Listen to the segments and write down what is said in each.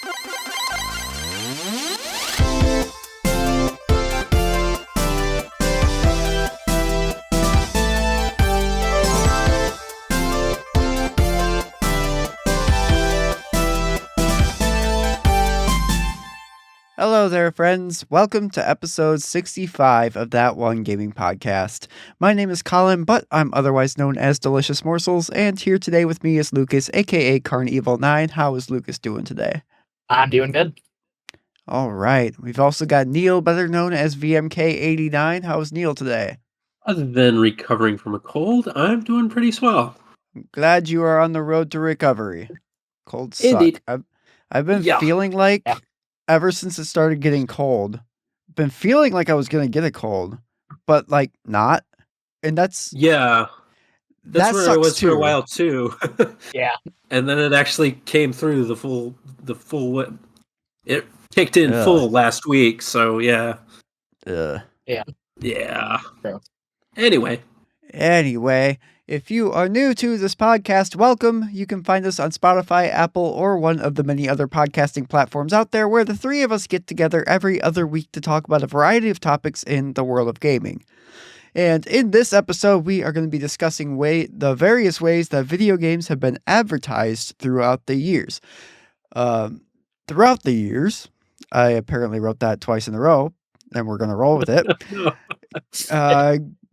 Hello there, friends. Welcome to episode 65 of That One Gaming Podcast. My name is Colin, but I'm otherwise known as Delicious Morsels, and here today with me is Lucas, aka Carnevil9. How is Lucas doing today? I'm doing good. All right. We've also got Neal, better known as VMK89. How is Neal today? Other than recovering from a cold, I'm doing pretty swell. Glad you are on the road to recovery. Colds suck. Indeed. I've been feeling like, ever since it started getting cold, been feeling like I was going to get a cold, but like not. And that's where it was too. for a while too. Yeah. And then it actually came through the full it kicked in full last week, so yeah. Yeah. Anyway, if you are new to this podcast, welcome. You can find us on Spotify, Apple, or one of the many other podcasting platforms out there where the three of us get together every other week to talk about a variety of topics in the world of gaming. And in this episode, we are going to be discussing the various ways that video games have been advertised throughout the years. I apparently wrote that twice in a row, and we're going to roll with it.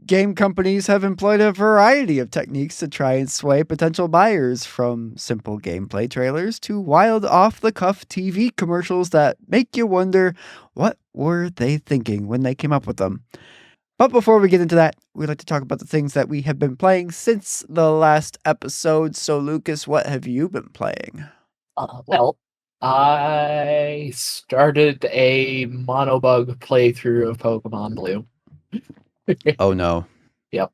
Game companies have employed a variety of techniques to try and sway potential buyers, from simple gameplay trailers to wild off-the-cuff TV commercials that make you wonder, what were they thinking when they came up with them? But before we get into that, we'd like to talk about the things that we have been playing since the last episode. So, Lucas, what have you been playing? I started a monobug playthrough of Pokemon Blue. Oh no. Yep.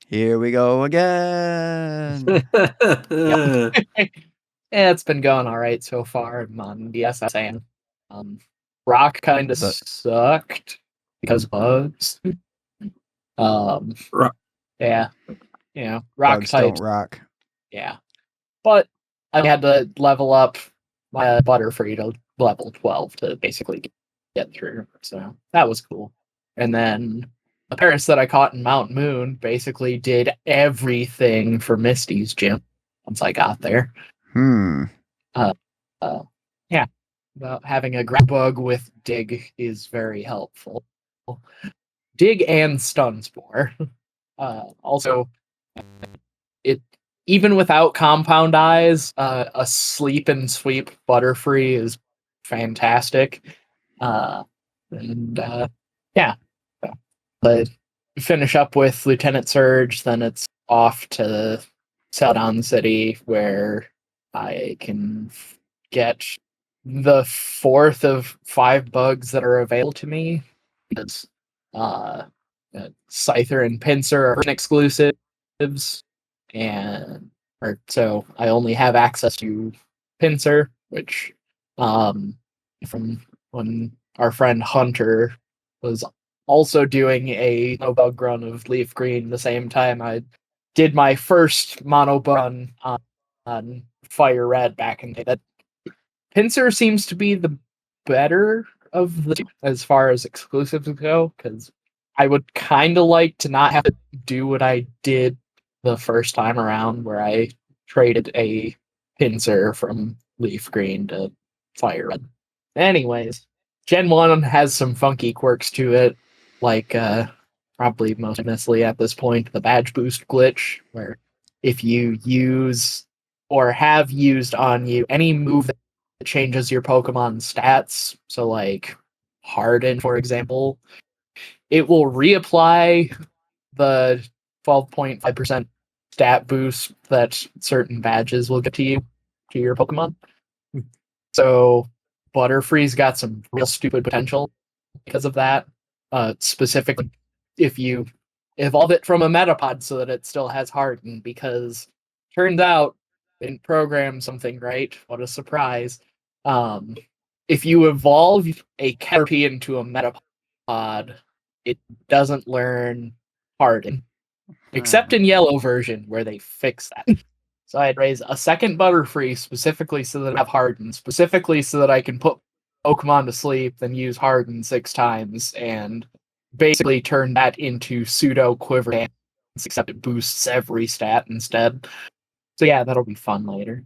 Here we go again. Yeah, it's been going all right so far. I'm on DSSN. Rock kind of sucked because bugs. Yeah. Rock bugs types don't rock. Yeah. But I had to level up my Butterfree to level 12 to basically get through. So that was cool. And then the parrots that I caught in Mount Moon basically did everything for Misty's gym once I got there. Having a grab bug with Dig is very helpful. Dig and Stun Spore. Also, it even without compound eyes, a sleep and sweep Butterfree is fantastic. But finish up with Lieutenant Surge, then it's off to Celadon City, where I can get the fourth of 5 bugs that are available to me. Because Scyther and Pinsir are exclusives, so I only have access to Pinsir, which from when our friend Hunter was also doing a monobug run of Leaf Green the same time I did my first monobug on Fire Red back in the day. That Pinsir seems to be the better of the two as far as exclusives go, because I would kind of like to not have to do what I did the first time around, where I traded a Pinsir from Leaf Green to Fire Red. Anyways, Gen 1 has some funky quirks to it, like probably most famously at this point, the badge boost glitch, where if you use or have used on you any move that changes your Pokemon stats, so like Harden, for example, it will reapply the 12.5% stat boost that certain badges will get to your Pokemon. So Butterfree's got some real stupid potential because of that. Specifically, if you evolve it from a Metapod so that it still has Harden, because turns out they didn't program something right. What a surprise. If you evolve a Caterpie into a Metapod, it doesn't learn Harden. Except in yellow version, where they fix that. So I'd raise a second Butterfree specifically so that I have Harden, specifically so that I can put Pokemon to sleep, then use Harden 6 times, and basically turn that into pseudo Quiver Dance, except it boosts every stat instead. So yeah, that'll be fun later.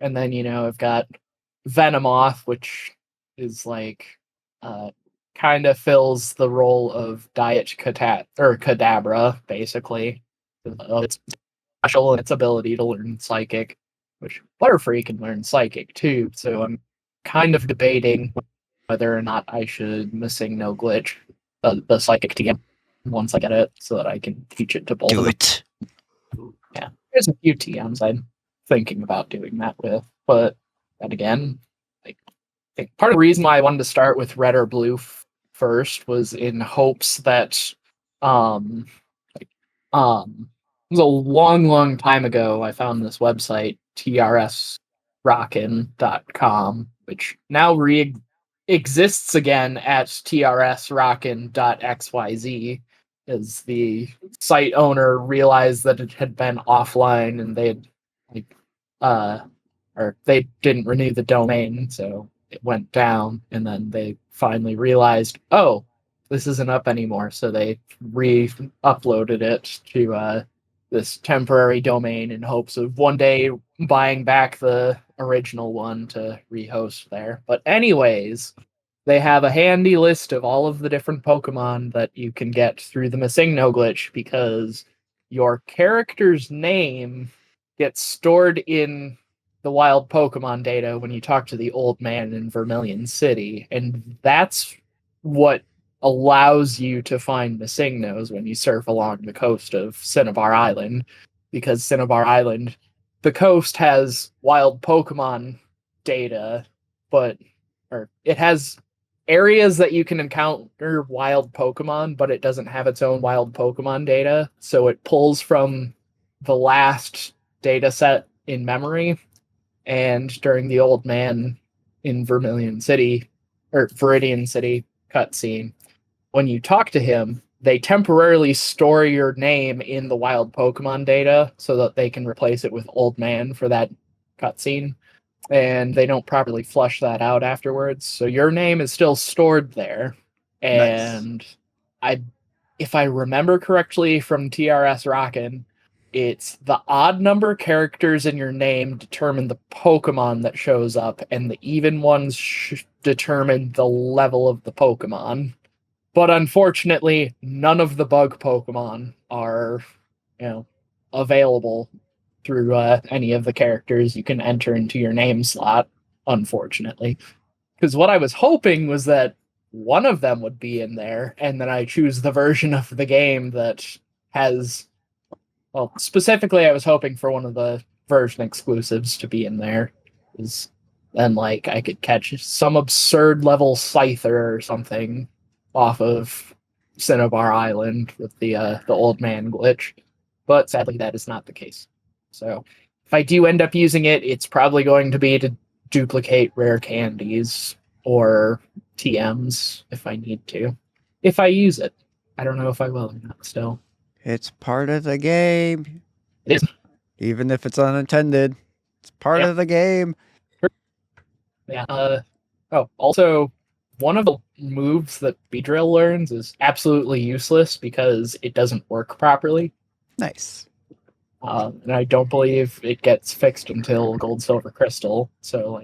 And then, I've got Venomoth, which is like kind of fills the role of Diet Kadabra, basically. It's special in its ability to learn Psychic, which Butterfree can learn Psychic too. So I'm kind of debating whether or not I should missing no glitch the Psychic TM once I get it, so that I can teach it to both of Do them. it. Yeah, there's a few TMs I'm thinking about doing that with, but then again, I think part of the reason why I wanted to start with Red or Blue first was in hopes that it was a long time ago I found this website, trsrockin.com, which now exists again at trsrockin.xyz, as the site owner realized that it had been offline and they didn't renew the domain, so it went down, and then they finally realized, oh, this isn't up anymore, so they re-uploaded it to this temporary domain in hopes of one day buying back the original one to rehost there. But anyways, they have a handy list of all of the different Pokemon that you can get through the Missing No glitch, because your character's name gets stored in the wild Pokemon data when you talk to the old man in Vermilion City, and that's what allows you to find Missingnos when you surf along the coast of Cinnabar Island, because Cinnabar Island, the coast has wild Pokemon data, or it has areas that you can encounter wild Pokemon, but it doesn't have its own wild Pokemon data, so it pulls from the last data set in memory. And during the old man in Vermilion City, or Viridian City cutscene, when you talk to him, they temporarily store your name in the wild Pokemon data so that they can replace it with old man for that cutscene. And they don't properly flush that out afterwards. So your name is still stored there. And if I remember correctly from TRS Rockin', it's the odd number characters in your name determine the Pokemon that shows up, and the even ones determine the level of the Pokemon. But unfortunately, none of the bug Pokemon are, available through any of the characters you can enter into your name slot, unfortunately. Because what I was hoping was that one of them would be in there, and then I choose the version of the game that has... Well, specifically, I was hoping for one of the version exclusives to be in there. Because then, I could catch some absurd level Scyther or something off of Cinnabar Island with the old man glitch. But sadly, that is not the case. So if I do end up using it, it's probably going to be to duplicate rare candies or TMs if I need to. If I use it. I don't know if I will or not still. It's part of the game. It is. Even if it's unintended, it's part of the game. Yeah. Also, one of the moves that Beedrill learns is absolutely useless because it doesn't work properly. Nice. And I don't believe it gets fixed until Gold, Silver, Crystal. So,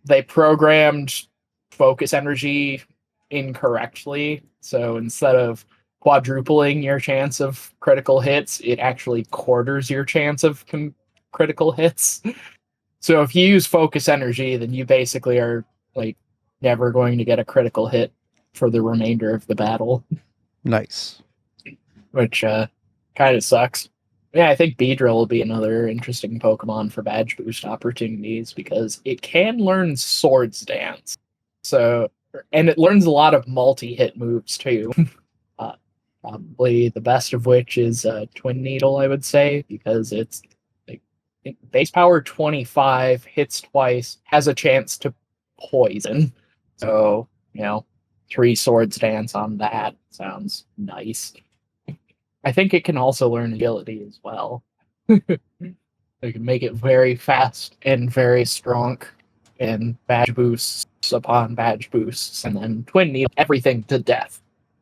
they programmed Focus Energy incorrectly. So instead of quadrupling your chance of critical hits, it actually quarters your chance of critical hits. So if you use Focus Energy, then you basically are never going to get a critical hit for the remainder of the battle. Nice. Which kind of sucks. Yeah, I think Beedrill will be another interesting Pokemon for badge boost opportunities because it can learn Swords Dance. And it learns a lot of multi-hit moves too. Probably the best of which is Twin Needle, I would say, because it's base power 25, hits twice, has a chance to poison. So, 3 Swords Dance on that sounds nice. I think it can also learn agility as well. They can make it very fast and very strong, and badge boosts upon badge boosts, and then twin needle everything to death.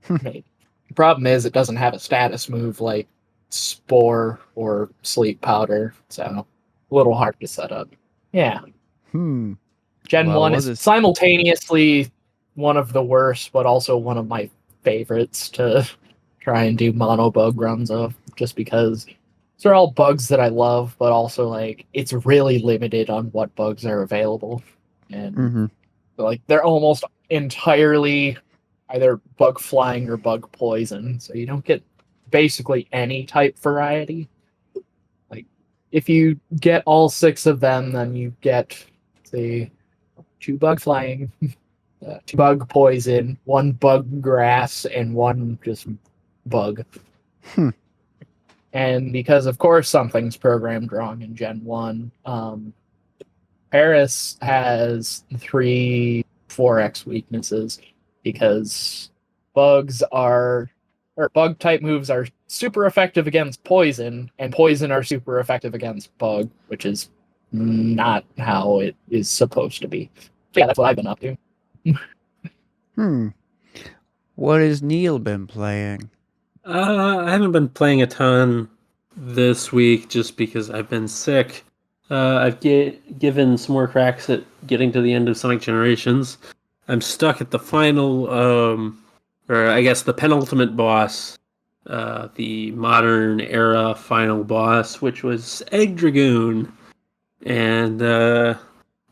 Maybe. The problem is it doesn't have a status move like Spore or Sleep Powder, so a little hard to set up. Yeah. Hmm. Gen Well, 1 what is is- simultaneously one of the worst, but also one of my favorites to try and do mono bug runs of, just because these are all bugs that I love, but also like it's really limited on what bugs are available. And Mhm. like they're almost entirely either bug flying or bug poison, so you don't get basically any type variety. Like if you get all 6 of them, then you get say 2 bug flying, 2 bug poison, 1 bug grass, and 1 just bug. Hmm. And because of course something's programmed wrong in Gen 1, Paris has 3 4x weaknesses because bugs are or bug type moves are super effective against poison, and poison are super effective against bug, which is not how it is supposed to be. So yeah, that's what I've been up to. Hmm. What has Neal been playing? I haven't been playing a ton this week just because I've been sick. I've given some more cracks at getting to the end of Sonic Generations. I'm stuck at the final, or I guess the penultimate boss, the modern era final boss, which was Egg Dragoon. And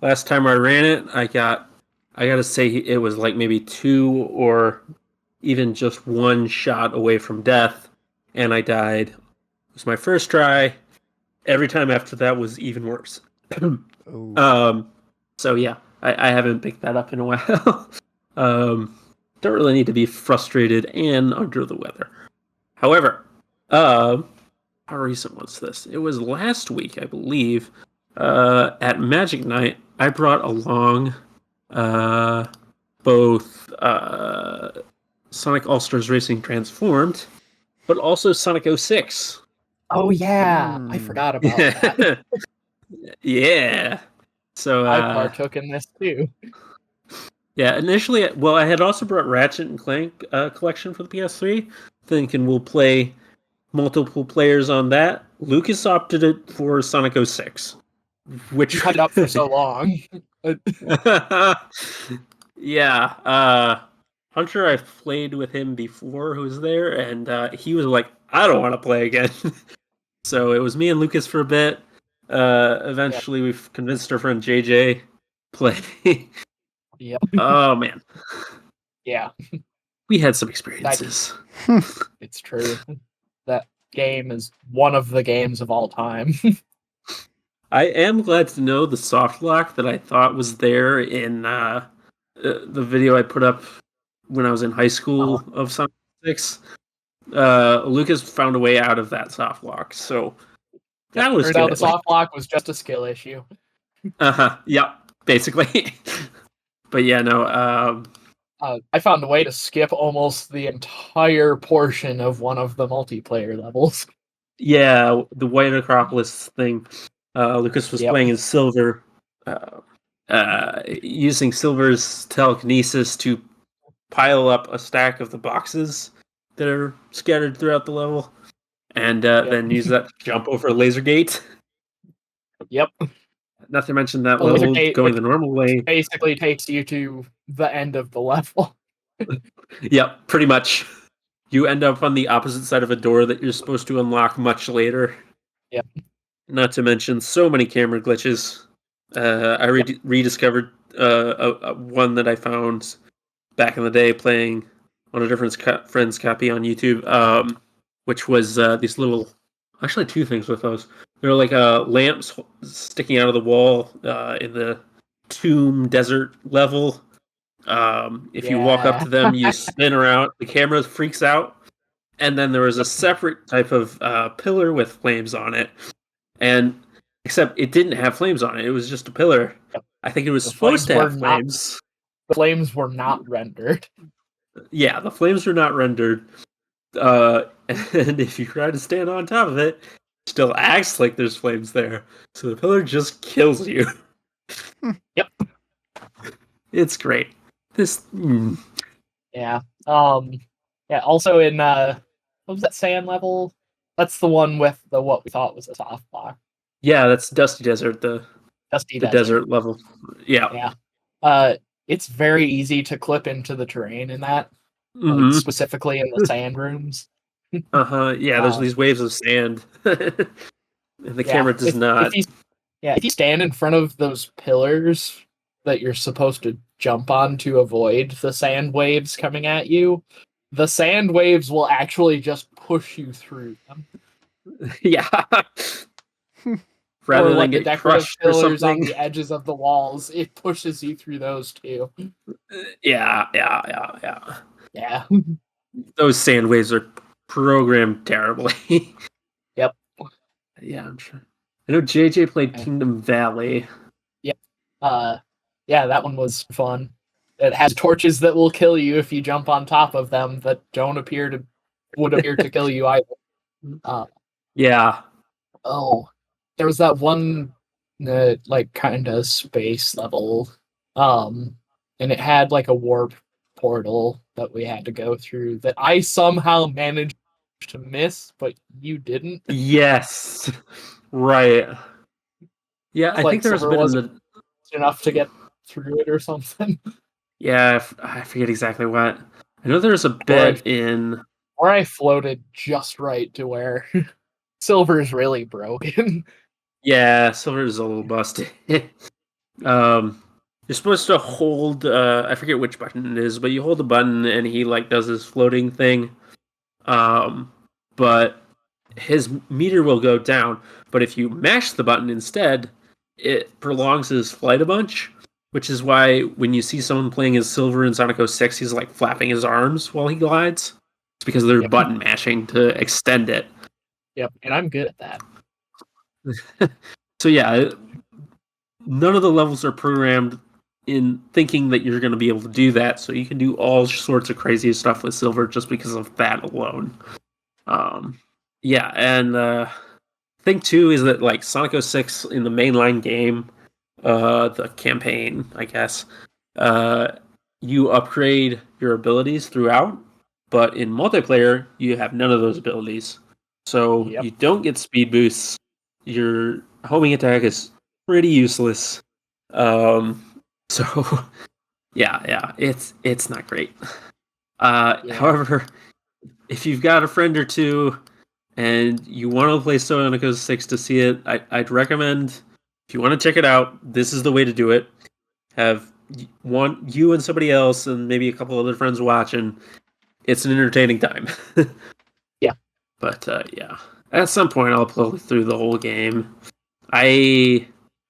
last time I ran it, I gotta say it was like maybe 2 or even just 1 shot away from death, and I died. It was my first try. Every time after that was even worse. Oh. So yeah, I haven't picked that up in a while. Don't really need to be frustrated and under the weather. However, how recent was this? It was last week, I believe. At Magic Night, I brought along both Sonic All-Stars Racing Transformed, but also Sonic 06. Oh yeah, I forgot about that. Yeah. So I partook in this too. yeah, initially, well, I had also brought Ratchet and Clank collection for the PS3, thinking we'll play multiple players on that. Lucas opted it for Sonic 06, which You had it up for so long. yeah. Hunter, I've played with him before, who was there, and he was like, "I don't want to play again." So it was me and Lucas for a bit. Eventually, we've convinced our friend JJ play. Yep. Oh man, Yeah, we had some experiences. it's true. That game is one of the games of all time. I am glad to know the soft lock that I thought was there in the video I put up when I was in high school of Sonic 6. Lucas found a way out of that soft lock, so that was Turned out good. the soft lock was just a skill issue. Yeah, basically. But yeah, no. I found a way to skip almost the entire portion of one of the multiplayer levels. Yeah, the White Acropolis thing. Lucas was playing as Silver, using Silver's telekinesis to pile up a stack of the boxes that are scattered throughout the level, and then use that to jump over a laser gate. Yep. Not to mention that A laser level gate, going the normal way. basically takes you to the end of the level. Yep, pretty much. You end up on the opposite side of a door that you're supposed to unlock much later. Yep. Not to mention so many camera glitches. I rediscovered one that I found back in the day playing on a different friend's copy on YouTube, which was these little... Actually, 2 things with those. They're like lamps sticking out of the wall in the Tomb Desert level. If you walk up to them, you spin around, the camera freaks out, and then there was a separate type of pillar with flames on it, and except it didn't have flames on it; it was just a pillar. I think it was supposed to have flames. The flames were not rendered. Yeah, the flames were not rendered, And if you try to stand on top of it, it still acts like there's flames there. So the pillar just kills you. Yep. It's great. Yeah. Yeah. Also in what was that sand level? That's the one with the what we thought was a soft block. Yeah, that's Dusty Desert, the Dusty desert level. Yeah. Yeah. It's very easy to clip into the terrain in that, like specifically in the sand rooms. Yeah, there's these waves of sand. And the camera does not. If you stand in front of those pillars that you're supposed to jump on to avoid the sand waves coming at you, the sand waves will actually just push you through them. Yeah. Or Rather than like the get decorative crushed or pillars on something. the edges of the walls, it pushes you through those too. Yeah. Yeah. Those sand waves are programmed terribly. Yep. Yeah, I'm sure. I know JJ played Kingdom Valley. Yep. Yeah, that one was fun. It has torches that will kill you if you jump on top of them that would appear to kill you either. Yeah. Oh, there was that one like kind of space level, and it had like a warp portal that we had to go through that I somehow managed to miss, but you didn't. Yes. Right. Yeah, I think Like there was a Silver bit in wasn't the. enough to get through it or something. Yeah, I forget exactly what. I know there's a bit in. Or I floated just right to where Silver's really broken. Yeah, Silver is a little busted. You're supposed to hold. I forget which button it is, but you hold the button and he like does his floating thing. But his meter will go down. But if you mash the button instead, it prolongs his flight a bunch. Which is why when you see someone playing as Silver in Sonic 06, he's like flapping his arms while he glides. It's because they're button mashing to extend it. Yep, and I'm good at that. So yeah, none of the levels are programmed in thinking that you're going to be able to do that. So you can do all sorts of crazy stuff with Silver just because of that alone. Yeah, and thing too is that like Sonic 06 in the mainline game, the campaign, I guess, you upgrade your abilities throughout, but in multiplayer you have none of those abilities. So you don't get speed boosts. Your homing attack is pretty useless. So yeah, it's not great. However, if you've got a friend or two and you want to play Sonic 06 to see it, I'd recommend, if you want to check it out, this is the way to do it. Have you and somebody else and maybe a couple other friends watching. It's an entertaining time. Yeah. But yeah, at some point I'll play through the whole game. I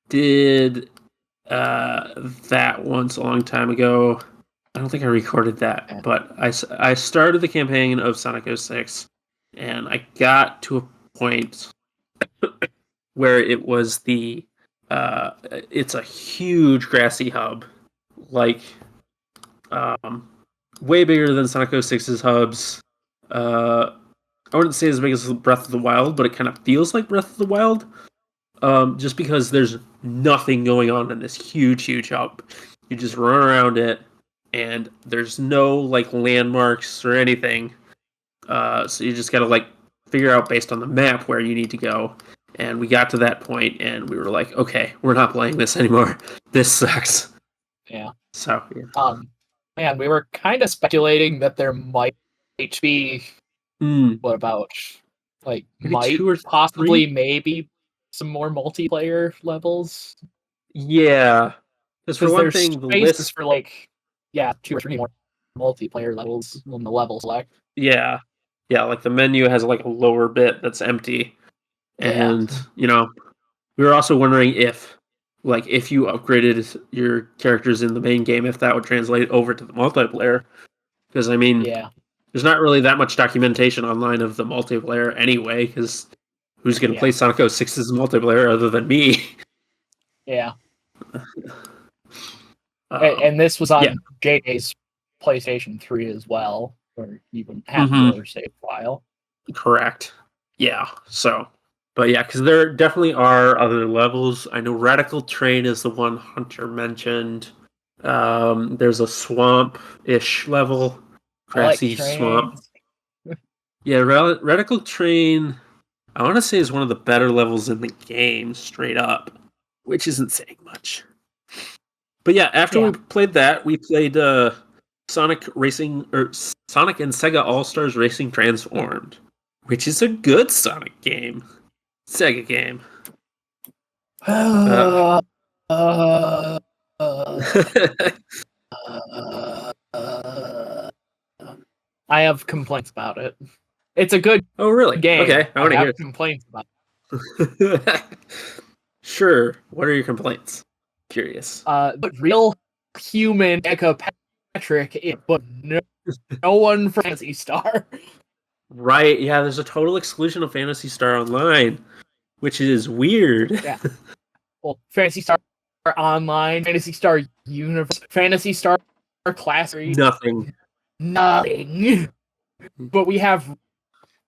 did that once a long time ago. I don't think I recorded that, but I started the campaign of Sonic 06, and I got to a point where it was it's a huge grassy hub, like way bigger than Sonic 06's hubs. I wouldn't say as big as Breath of the Wild, but it kind of feels like Breath of the Wild. Just because there's nothing going on in this huge hub. You just run around it, and there's no like landmarks or anything. So you just gotta like figure out based on the map where you need to go. And we got to that point, and we were like, okay, we're not playing this anymore. This sucks. Yeah. So yeah. Man, we were kind of speculating that there might be. What about like maybe 2 or possibly 3? maybe some more multiplayer levels? Yeah. Because for one There's thing, the spaces list. for like 2 or 3 more multiplayer levels on the level select. Yeah. Yeah, like the menu has like a lower bit that's empty. And, we were also wondering if you upgraded your characters in the main game, if that would translate over to the multiplayer. Because, I mean, there's not really that much documentation online of the multiplayer anyway, because who's going to play Sonic 06's multiplayer other than me? Yeah. And this was on JJ's PlayStation 3 as well, where you wouldn't have to save a file. Correct. Yeah. So, but yeah, because there definitely are other levels. I know Radical Train is the one Hunter mentioned. There's a swamp-ish level, I like grassy swamp. trains. Yeah, Radical Train, I want to say is one of the better levels in the game, straight up, which isn't saying much. But yeah, after we played that, we played Sonic Racing or Sonic and Sega All Stars Racing Transformed, which is a good Sonic game, Sega game. uh, I have complaints about it. It's a good Oh, really? game. Okay, I want to have hear. complaints about Sure. What are your complaints? Curious. but real human Echo Patrick, but no one for Fantasy Star. Right. Yeah. There's a total exclusion of Phantasy Star Online, which is weird. Yeah. Well, Fantasy Star Online, Fantasy Star Universe, Fantasy Star Classic, Nothing. But we have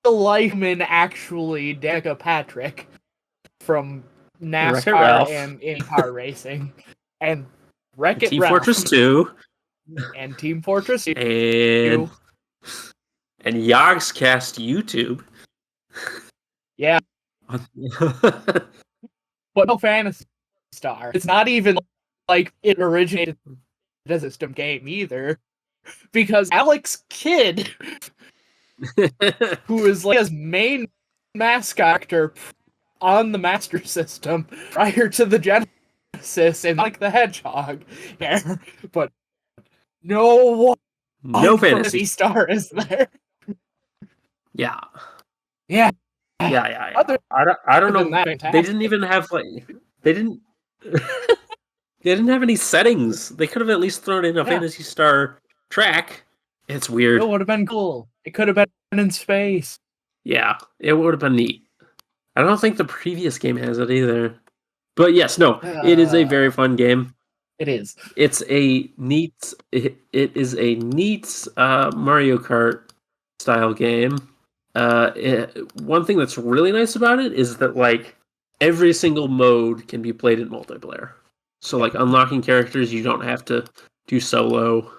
real life men actually Danica Patrick from NASCAR and IndyCar racing, and Wreck-It Team Ralph. Fortress 2. And Team Fortress 2. And Yogscast YouTube. Yeah. But no Fantasy Star. It's not even like it originated as a system game either. Because Alex Kidd, who is like his main mascot actor on the Master System prior to the Genesis and like the Hedgehog there, but no Fantasy Star is there. Yeah. Yeah. I don't know. They didn't even have they didn't have any settings. They could have at least thrown in a Phantasy Star track. It's weird. It would have been cool. It could have been in space. Yeah, it would have been neat. I don't think the previous game has it either. But yes, no, it is a very fun game. It is. It's a neat. It is a neat Mario Kart style game. One thing that's really nice about it is that like every single mode can be played in multiplayer. So like unlocking characters, you don't have to do solo.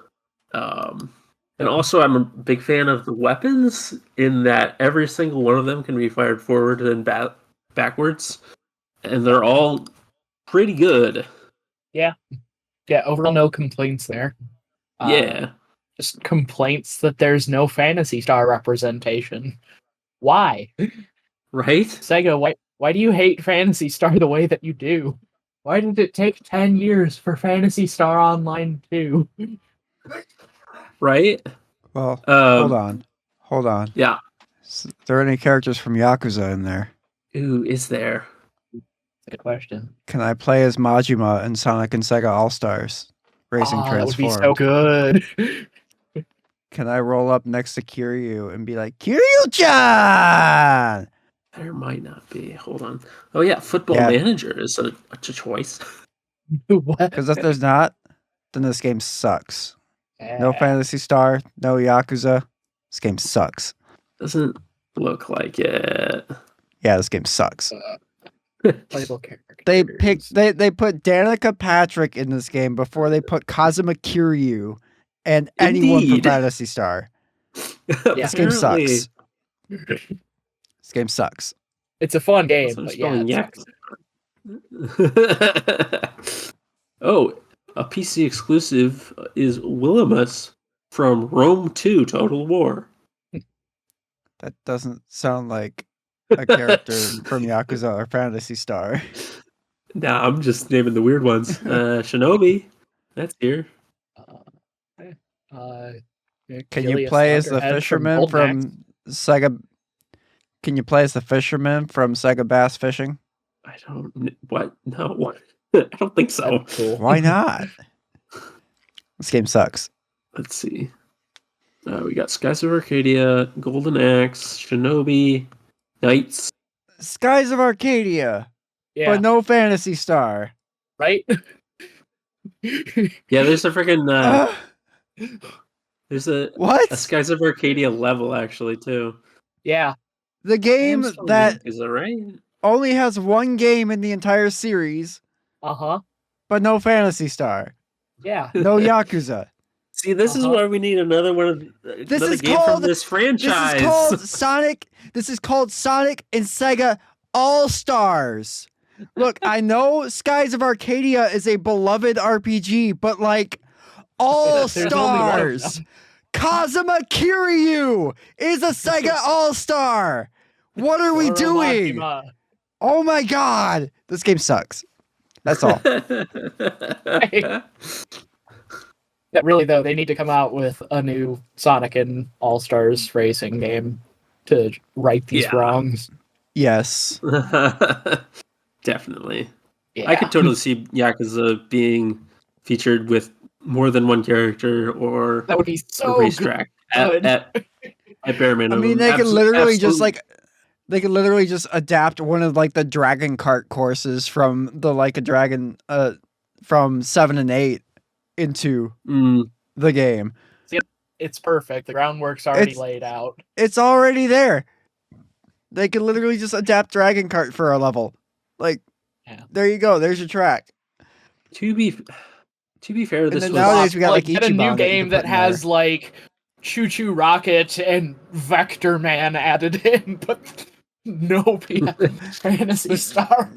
And also, I'm a big fan of the weapons in that every single one of them can be fired forward and backwards, and they're all pretty good. Yeah. Overall, no complaints there. Yeah. Just complaints that there's no Phantasy Star representation. Why? Right? Sega, why do you hate Phantasy Star the way that you do? Why did it take 10 years for Phantasy Star Online 2? Right? Well, hold on. Yeah. Is there any characters from Yakuza in there? Ooh, is there? Good question. Can I play as Majima in Sonic and Sega All-Stars Racing Transformed? That would be so good. Can I roll up next to Kiryu and be like, Kiryu-chan? There might not be. Hold on. Oh yeah, Football Manager is a choice. What? Because if there's not, then this game sucks. No Phantasy Star, no Yakuza. This game sucks. Doesn't look like it. Yeah, this game sucks. Playable characters. They put Danica Patrick in this game before they put Kazuma Kiryu and anyone from Phantasy Star. This game sucks. This game sucks. It's a fun game, but yeah. Oh, a PC exclusive is Willimus from Rome 2 Total War. That doesn't sound like a character from Yakuza or Phantasy Star. Nah, I'm just naming the weird ones. Shinobi, that's here. Can you play as the fisherman from Sega? Can you play as the fisherman from Sega Bass Fishing? I don't. What? No. What? I don't think so. Cool. Why not? This game sucks. Let's see. We got Skies of Arcadia, Golden Axe, Shinobi, Knights. Skies of Arcadia. Yeah. But no Phantasy Star. Right? Yeah, there's a freaking there's a what? A Skies of Arcadia level actually too. Yeah. The game Still that Yakuza, right? only has one game in the entire series, Uh-huh. but no Phantasy Star, Yeah. no Yakuza. See, this is Uh-huh. why we need another is game from called- this franchise. This is called Sonic. This is called Sonic and Sega All Stars. Look, I know Skies of Arcadia is a beloved RPG, but like All There's only one of Stars. Kazuma Kiryu is a Sega All Star. What are we Goro doing? Makima. Oh my god, this game sucks. That's all. Yeah, really though, they need to come out with a new Sonic and All Stars racing game to right these wrongs. Yes. Definitely. Yeah. I could totally see Yakuza being featured with more than one character or That would be a so racetrack good. at bare I minimum. mean, they could literally just absolutely. they could literally just adapt one of like the Dragon Kart courses from the Like a Dragon from 7 and 8 into the game. It's perfect. The groundwork's already It's- laid out. It's already there. They could literally just adapt Dragon Kart for a level. Like, there you go. There's your track. To be fair, this then was nowadays we got like get a new Ichiban that you game can that put in has there. like Choo Choo Rocket and Vector Man added in, but no Fantasy Star.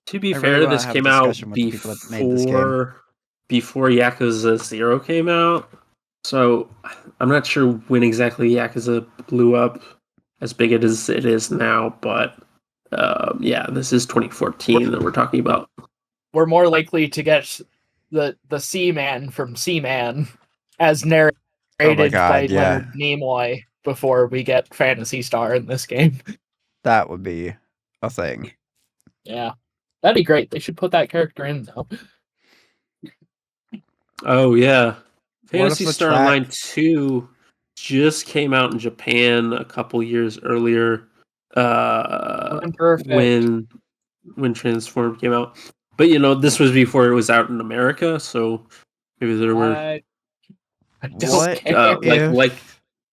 To be I fair, really wanna this have a came out discussion with the people that made this game. before Yakuza 0 came out. So I'm not sure when exactly Yakuza blew up as big as it is now, but yeah, this is 2014 that we're talking about. We're more likely to get the Seaman from Seaman as narrated by yeah. Leonard Nimoy before we get Fantasy Star in this game. That would be a thing. Yeah. That'd be great. They should put that character in though. Oh yeah, What if Fantasy the Star track- Online 2 just came out in Japan a couple years earlier. Perfect. When Transform came out, but you know this was before it was out in America, so maybe there were I don't What care.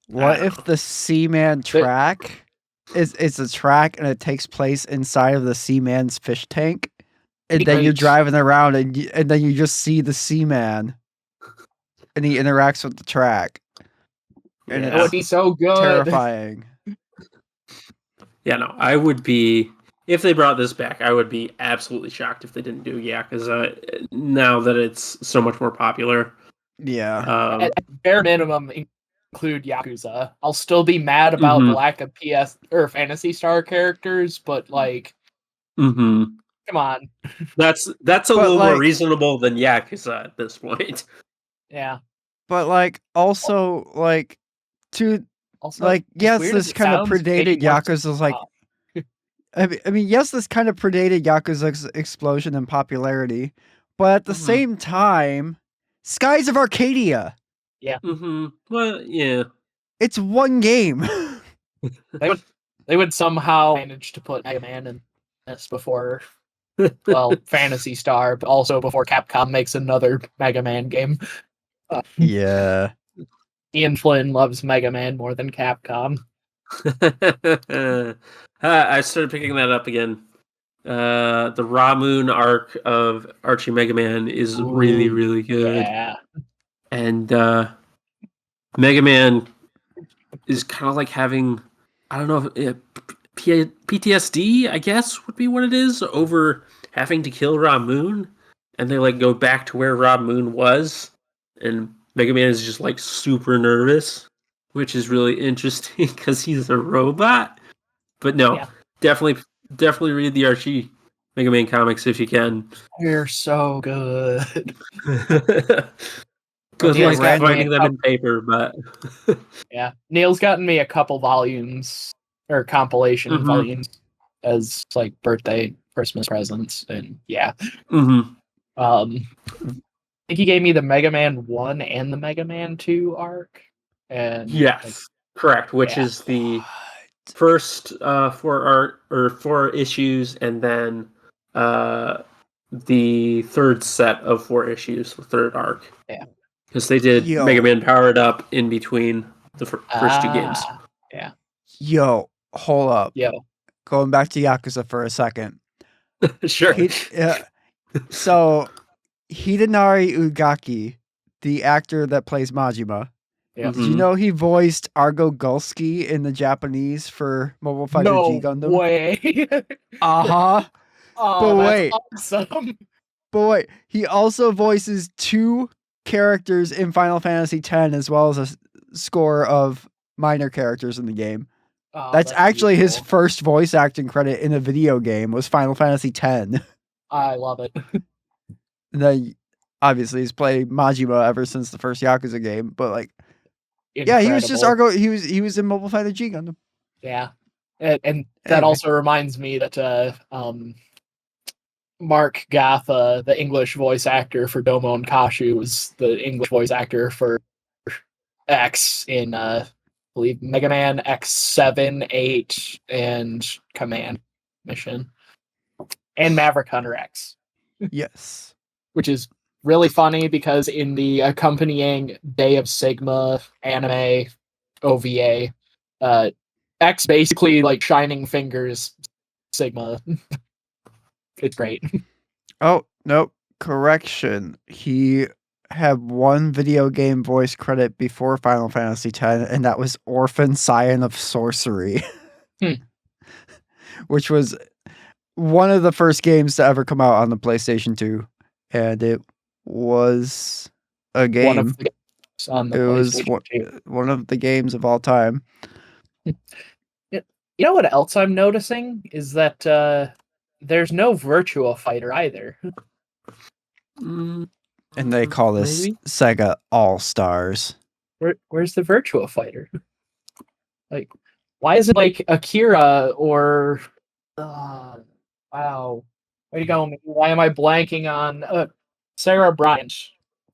What if the Seaman track is a track and it takes place inside of the Seaman's fish tank? And then you're Great. driving around and then you just see the Seaman and he interacts with the track. And Yeah. That would be so good. terrifying. Yeah, no, I would be if they brought this back. I would be absolutely shocked if they didn't do Yakuza now that it's so much more popular. Yeah. At bare minimum, include Yakuza. I'll still be mad about the lack of PS or Fantasy Star characters, but like, come on. That's a But, little more like- reasonable than Yakuza at this point. Yeah. But like also like to Also, like as yes, weird as this it kind of sounds, predated maybe once- Yakuza's like I mean, yes, this kind of predated Yakuza's explosion in popularity, but at the same time, Skies of Arcadia. Well, yeah. It's one game. they would somehow manage to put Mega Man in this before, well, Fantasy Star, but also before Capcom makes another Mega Man game. Yeah. Ian Flynn loves Mega Man more than Capcom. I started picking that up again. The Ra Moon arc of Archie Mega Man is really, really good. Yeah. And Mega Man is kind of like having, I don't know, if PTSD, I guess, would be what it is, over having to kill Ra Moon. And they like go back to where Ra Moon was. And Mega Man is just like super nervous, which is really interesting because he's a robot. But no, definitely read the Archie Mega Man comics if you can. They're so good. Good Neal's luck got me finding a them in couple- paper, but Yeah. Neal's gotten me a couple volumes or compilation volumes as like birthday, Christmas presents, and yeah. I think he gave me the Mega Man 1 and the Mega Man 2 arc. And yes, correct, which is the first 4 issues, and then the third set of 4 issues, the third arc. Yeah, because they did Mega Man Powered Up in between the first 2 games. Yeah. Yo, hold up. Yeah, Going back to Yakuza for a second. Sure. So Hidenari Ugaki, the actor that plays Majima, yeah. did you know he voiced Argo Gulski in the Japanese for Mobile Fighter G No Gundam? way. Uh-huh. Oh, But that's wait, awesome. he also voices 2 characters in Final Fantasy X as well as a score of minor characters in the game. Oh, That's actually his beautiful. first voice acting credit in a video game was Final Fantasy X. I love it. And then obviously he's played Majima ever since the first Yakuza game, but like yeah, he was just Incredible. Argo. He was in Mobile Fighter G Gundam. Yeah, and that Anyway, also reminds me that Mark Gatha, the English voice actor for Domo and Kashu, was the English voice actor for X in I believe Mega Man X7, 8, and Command Mission, and Maverick Hunter X, yes. which is really funny because in the accompanying Day of Sigma anime OVA, X basically like Shining Fingers Sigma. It's great. Oh, nope. Correction. He had one video game voice credit before Final Fantasy X, and that was Orphan Scion of Sorcery, which was one of the first games to ever come out on the PlayStation 2. And it was a One of game. the games on the It was PlayStation 2. one of the games of all time. You know what else I'm noticing is that there's no Virtua Fighter either. And they call this Maybe? Sega All Stars. Where's the Virtua Fighter? Like, why isn't like Akira or wow, way to go, me. Why am I blanking on Sarah Bryant?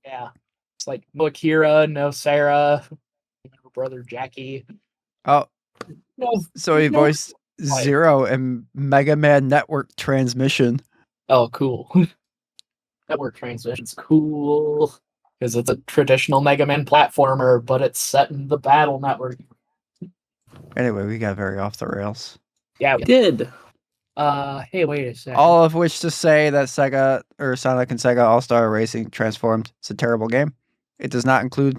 Yeah, it's like no Akira, no Sarah, no brother Jackie. Oh, No, so he no voiced Fighter. Zero in Mega Man Network Transmission. Oh, cool. Network Transmission's cool because it's a traditional Mega Man platformer, but it's set in the Battle Network. Anyway, we got very off the rails. Yeah. Did. Hey, wait a second. All of which to say that Sega or Sonic and Sega All Star Racing Transformed is a terrible game. It does not include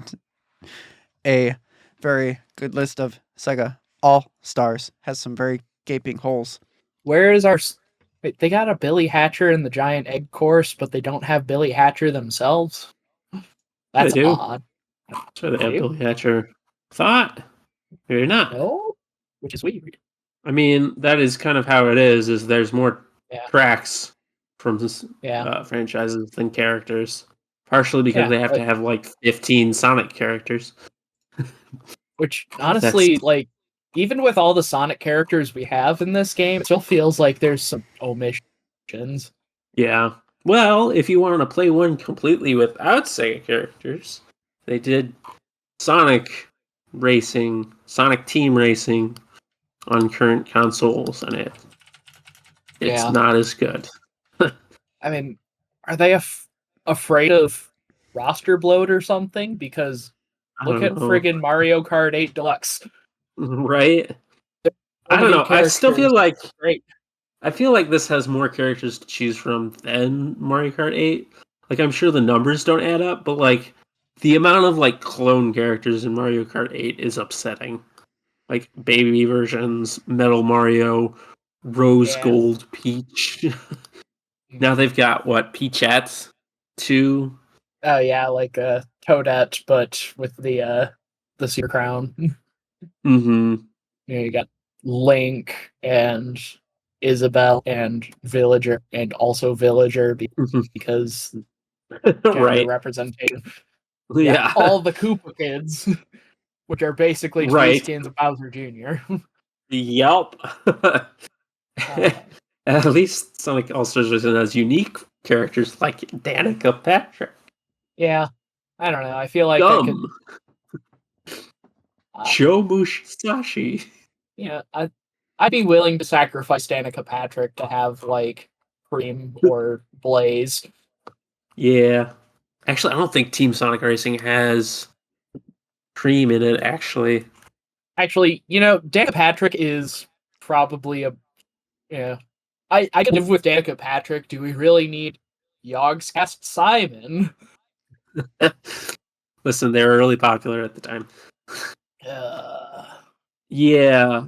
a very good list of Sega All Stars. Has some very gaping holes. Where is our? Wait, they got a Billy Hatcher in the Giant Egg course, but they don't have Billy Hatcher themselves. That's They do. odd. That's why they have They do? Billy Hatcher. Thought. Maybe not. No, which is weird. I mean, that is kind of how it is there's more Yeah. tracks from Yeah. franchises than characters. Partially because Yeah, they have to have like 15 Sonic characters. Which honestly, like, even with all the Sonic characters we have in this game, it still feels like there's some omissions. Yeah. Well, if you want to play one completely without Sega characters, they did Sonic Racing, Sonic Team Racing on current consoles, and it's Yeah. not as good. I mean, are they afraid of roster bloat or something? Because I look don't at know. friggin' Mario Kart 8 Deluxe. Right? So I don't many know. I still feel characters. like Great. this has more characters to choose from than Mario Kart 8. Like I'm sure the numbers don't add up, but like the amount of like clone characters in Mario Kart 8 is upsetting. Like baby versions, Metal Mario, Rose Yeah. Gold Peach. Now they've got what, Peachettes 2? Oh yeah, like Toadette, but with the super crown. Mm-hmm. You got Link and Isabelle and Villager and also Villager because gender Right. representation. Yeah. All the Koopa kids, which are basically two Right. skins of Bowser Jr. Yelp. At least Sonic All Stars has unique characters like Danica Patrick. Yeah, I don't know. I feel like I could. Joe Musashi. Yeah, I'd be willing to sacrifice Danica Patrick to have like Cream or Blaze. Yeah. Actually, I don't think Team Sonic Racing has Cream in it, actually. Actually, Danica Patrick is probably yeah. I can live with Danica Patrick. Do we really need Yogscast Simon? Listen, they were really popular at the time. Uh, Yeah.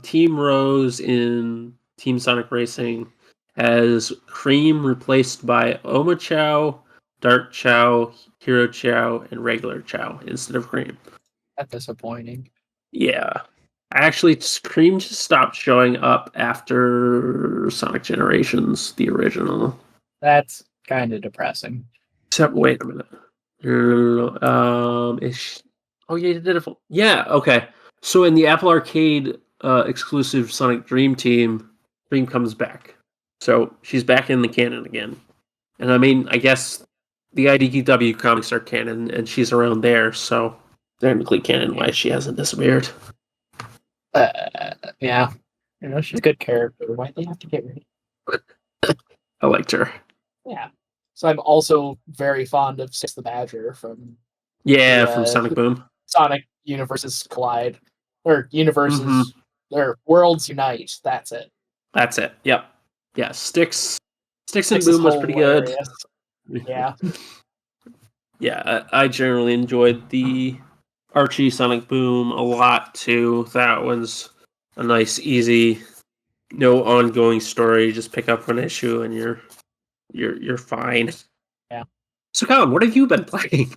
Team Rose in Team Sonic Racing has Cream replaced by Oma Chow, Dark Chow, Hero Chow, and regular Chow instead of Cream. that's disappointing. Yeah. Actually, Cream just stopped showing up after Sonic Generations, the original. That's kind of depressing. Except, wait a minute. Oh yeah, you did it. Yeah, okay. So in the Apple Arcade exclusive Sonic Dream Team, Dream comes back. So she's back in the canon again. And I mean, I guess the IDW comics are canon, and she's around there, so technically canon why she hasn't disappeared. Yeah. She's a good character. Why'd they have to get rid of her? I liked her. Yeah. So I'm also very fond of Six the Badger from From Sonic Boom. Sonic Universes Collide. Or Universes, or Worlds Unite. That's it. That's it. Yep. Yeah, Sticks and Boom was pretty good. Yeah. Yeah, I generally enjoyed the Archie Sonic Boom a lot too. That was a nice, easy, no ongoing story. Just pick up one issue and you're fine. Yeah. So Colin, what have you been playing?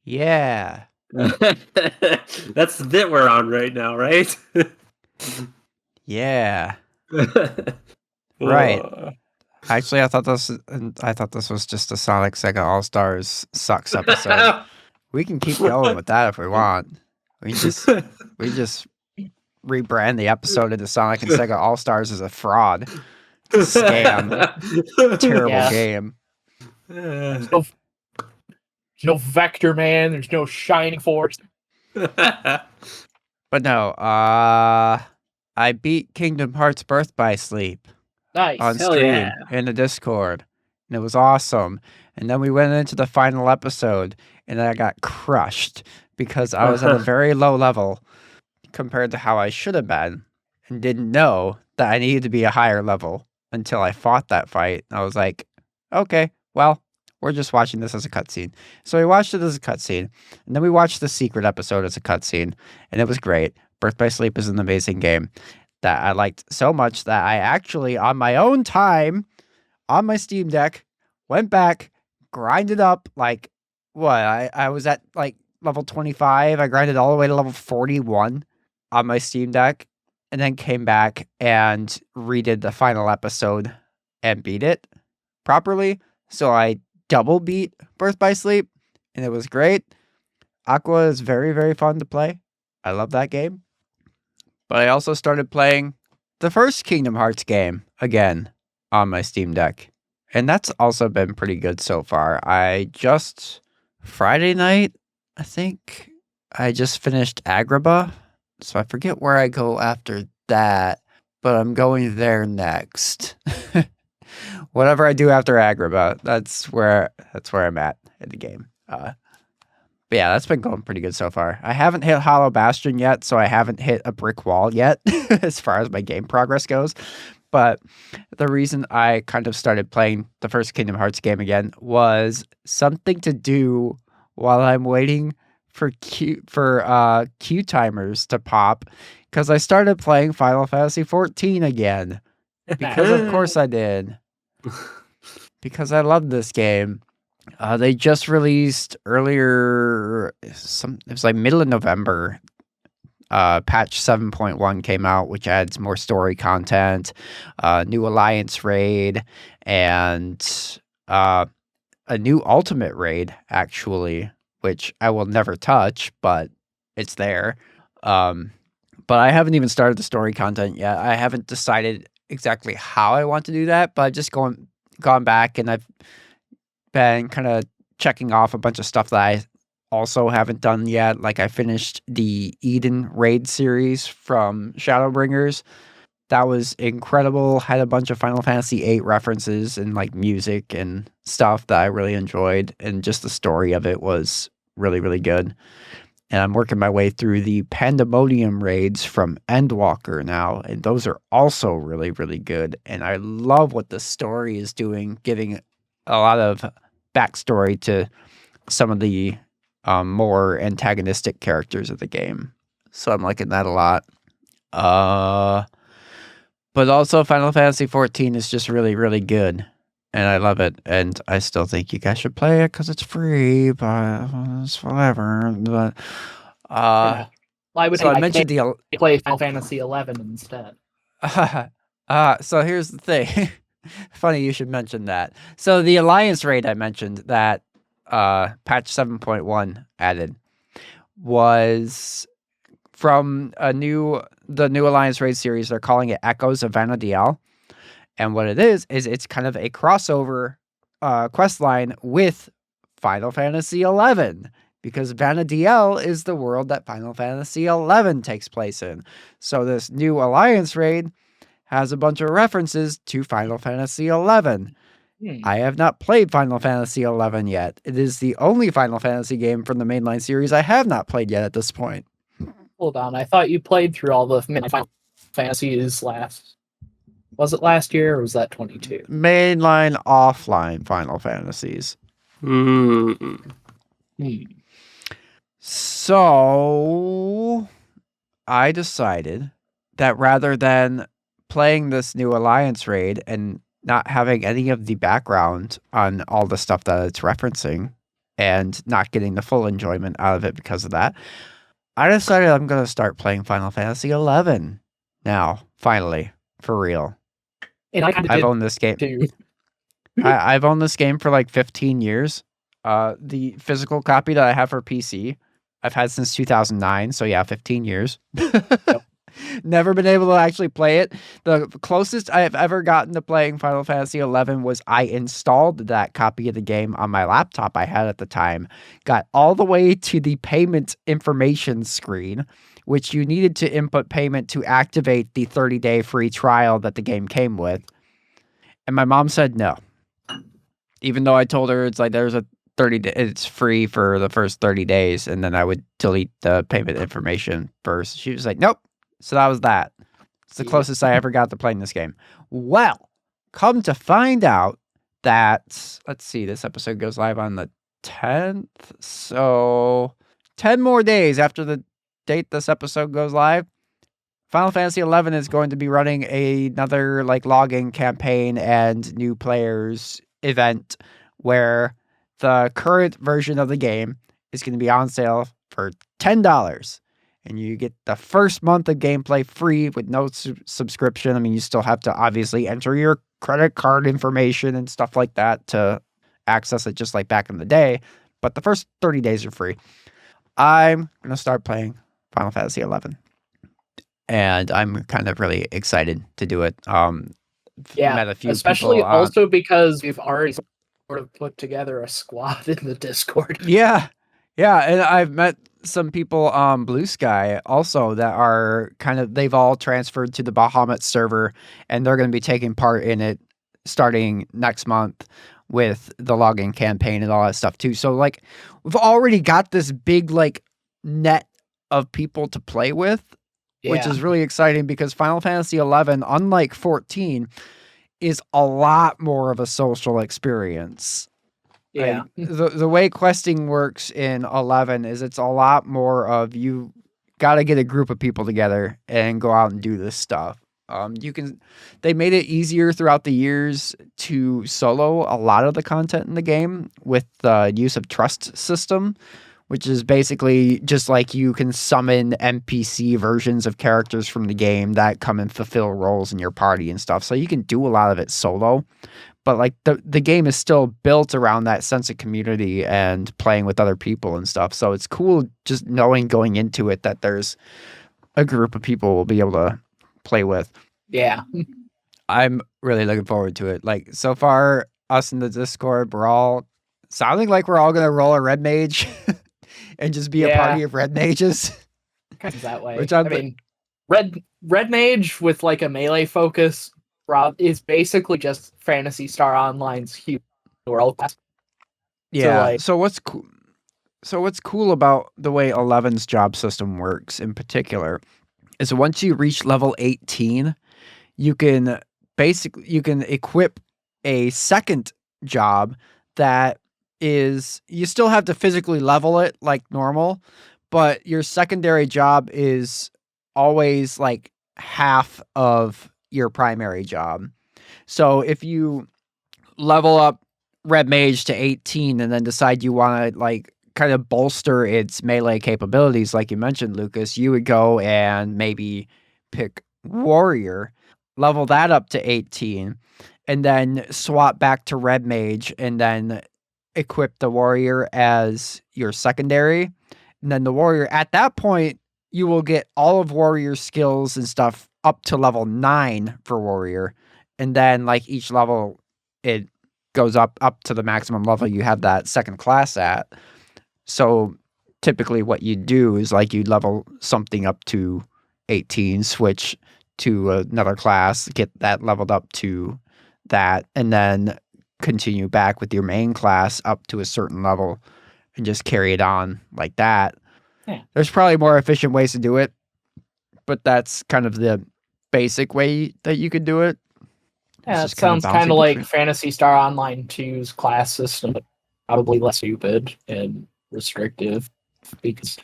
Yeah. That's the bit we're on right now, right? Yeah. Right. Actually, I thought this was just a Sonic Sega All Stars sucks episode. We can keep going with that if we want. We just rebrand the episode into Sonic and Sega All Stars as a fraud. It's a scam. Terrible game. There's no Vector Man, there's no Shining Force. But no, I beat Kingdom Hearts Birth by Sleep. Nice. On stream in the Discord, and it was awesome. And then we went into the final episode, and I got crushed because I was at a very low level compared to how I should have been, and didn't know that I needed to be a higher level until I fought that fight. I was like, okay, well, we're just watching this as a cutscene. So we watched it as a cutscene, and then we watched the secret episode as a cutscene, and it was great. Birth by Sleep is an amazing game that I liked so much that I actually, on my own time, on my Steam Deck, went back, grinded up, like, I was at, like, level 25. I grinded all the way to level 41 on my Steam Deck, and then came back and redid the final episode and beat it properly. So I double beat Birth by Sleep, and it was great. Aqua is very, very fun to play. I love that game. But I also started playing the first Kingdom Hearts game again on my Steam Deck. And that's also been pretty good so far. Friday night, I think, I just finished Agrabah. So I forget where I go after that, but I'm going there next. Whatever I do after Agrabah, that's where I'm at in the game. But yeah, that's been going pretty good so far. I haven't hit Hollow Bastion yet, so I haven't hit a brick wall yet as far as my game progress goes. But the reason I kind of started playing the first Kingdom Hearts game again was something to do while I'm waiting for queue timers to pop, because I started playing Final Fantasy 14 again. Because of course I did. Because I love this game. They just released earlier, it was like middle of November. Patch 7.1 came out, which adds more story content, new Alliance raid, and a new Ultimate raid, actually, which I will never touch, but it's there. But I haven't even started the story content yet. I haven't decided exactly how I want to do that, but I've just gone back, and I've been kind of checking off a bunch of stuff that I also haven't done yet. Like, I finished the Eden raid series from Shadowbringers. That was incredible. Had a bunch of Final Fantasy VIII references and like music and stuff that I really enjoyed, and just the story of it was really, really good. And I'm working my way through the Pandemonium raids from Endwalker now, and those are also really, really good. And I love what the story is doing, giving a lot of backstory to some of the more antagonistic characters of the game. So I'm liking that a lot. But also Final Fantasy XIV is just really, really good. And I love it. And I still think you guys should play it because it's free, but it's whatever. But Yeah. Why would so I I mentioned the play Final Fantasy 11 instead? so here's the thing. Funny you should mention that. So the Alliance raid I mentioned that patch 7.1 added was from the new Alliance raid series. They're calling it Echoes of Vanadiel. And what it is it's kind of a crossover quest line with Final Fantasy 11 because Vanadiel is the world that Final Fantasy 11 takes place in. So this new Alliance raid has a bunch of references to Final Fantasy 11. I have not played Final Fantasy 11 yet. It is the only Final Fantasy game from the mainline series I have not played yet at this point. Hold on, I thought you played through all the Final Fantasies last. Was it last year or was that 22? Mainline, offline Final Fantasies. So I decided that rather than playing this new Alliance raid and not having any of the background on all the stuff that it's referencing and not getting the full enjoyment out of it because of that, I decided I'm going to start playing Final Fantasy 11 now, finally, for real. And I've owned this game. too. I've owned this game for like 15 years. The physical copy that I have for PC, I've had since 2009. So yeah, 15 years. Yep. Never been able to actually play it. The closest I have ever gotten to playing Final Fantasy 11 was I installed that copy of the game on my laptop I had at the time. Got all the way to the payment information screen, which you needed to input payment to activate the 30-day free trial that the game came with. And my mom said no. Even though I told her it's like there's a 30 it's free for the first 30 days and then I would delete the payment information first. She was like, nope. So that was that. It's the closest I ever got to playing this game. Well, come to find out that, let's see, this episode goes live on the 10th. So 10 more days after the date this episode goes live, Final Fantasy 11 is going to be running another like login campaign and new players event where the current version of the game is going to be on sale for $10. And you get the first month of gameplay free with no subscription. I mean, you still have to obviously enter your credit card information and stuff like that to access it just like back in the day. But the first 30 days are free. I'm going to start playing Final Fantasy 11. And I'm kind of really excited to do it. Met a few especially people, also because we've already sort of put together a squad in the Discord. Yeah, and I've met some people on Blue Sky also that are they've all transferred to the Bahamut server, and they're going to be taking part in it starting next month with the login campaign and all that stuff too. So like we've already got this big like net of people to play with. Which is really exciting because Final Fantasy 11, unlike 14, is a lot more of a social experience. Yeah. The way questing works in 11 is it's a lot more of you got to get a group of people together and go out and do this stuff. They made it easier throughout the years to solo a lot of the content in the game with the use of trust system, which is basically just like you can summon NPC versions of characters from the game that come and fulfill roles in your party and stuff. So you can do a lot of it solo, but like the game is still built around that sense of community and playing with other people and stuff. So it's cool just knowing going into it that there's a group of people we'll be able to play with. Yeah. I'm really looking forward to it. Like so far, us in the Discord, we're all sounding like we're all going to roll a red mage. And just be a party of red mages. Kind of that way. Which I mean, red mage with like a melee focus is basically just Phantasy Star Online's huge world. Yeah. So, so what's cool? So what's cool about the way 11's job system works in particular is once you reach level 18, you can equip a second job that is, you still have to physically level it like normal, but your secondary job is always like half of your primary job. So if you level up Red Mage to 18 and then decide you want to like kind of bolster its melee capabilities, like you mentioned, Lucas, you would go and maybe pick Warrior, level that up to 18, and then swap back to Red Mage and then equip the Warrior as your secondary. And then the Warrior, at that point, you will get all of Warrior's skills and stuff up to level 9 for Warrior. And then like each level, it goes up to the maximum level you have that second class at. So typically what you do is like you level something up to 18, switch to another class, get that leveled up to that, and then continue back with your main class up to a certain level and just carry it on like that. Yeah. There's probably more efficient ways to do it, but that's kind of the basic way that you could do it. Yeah, it sounds kind of like Phantasy Star Online 2's class system, but probably less stupid and restrictive because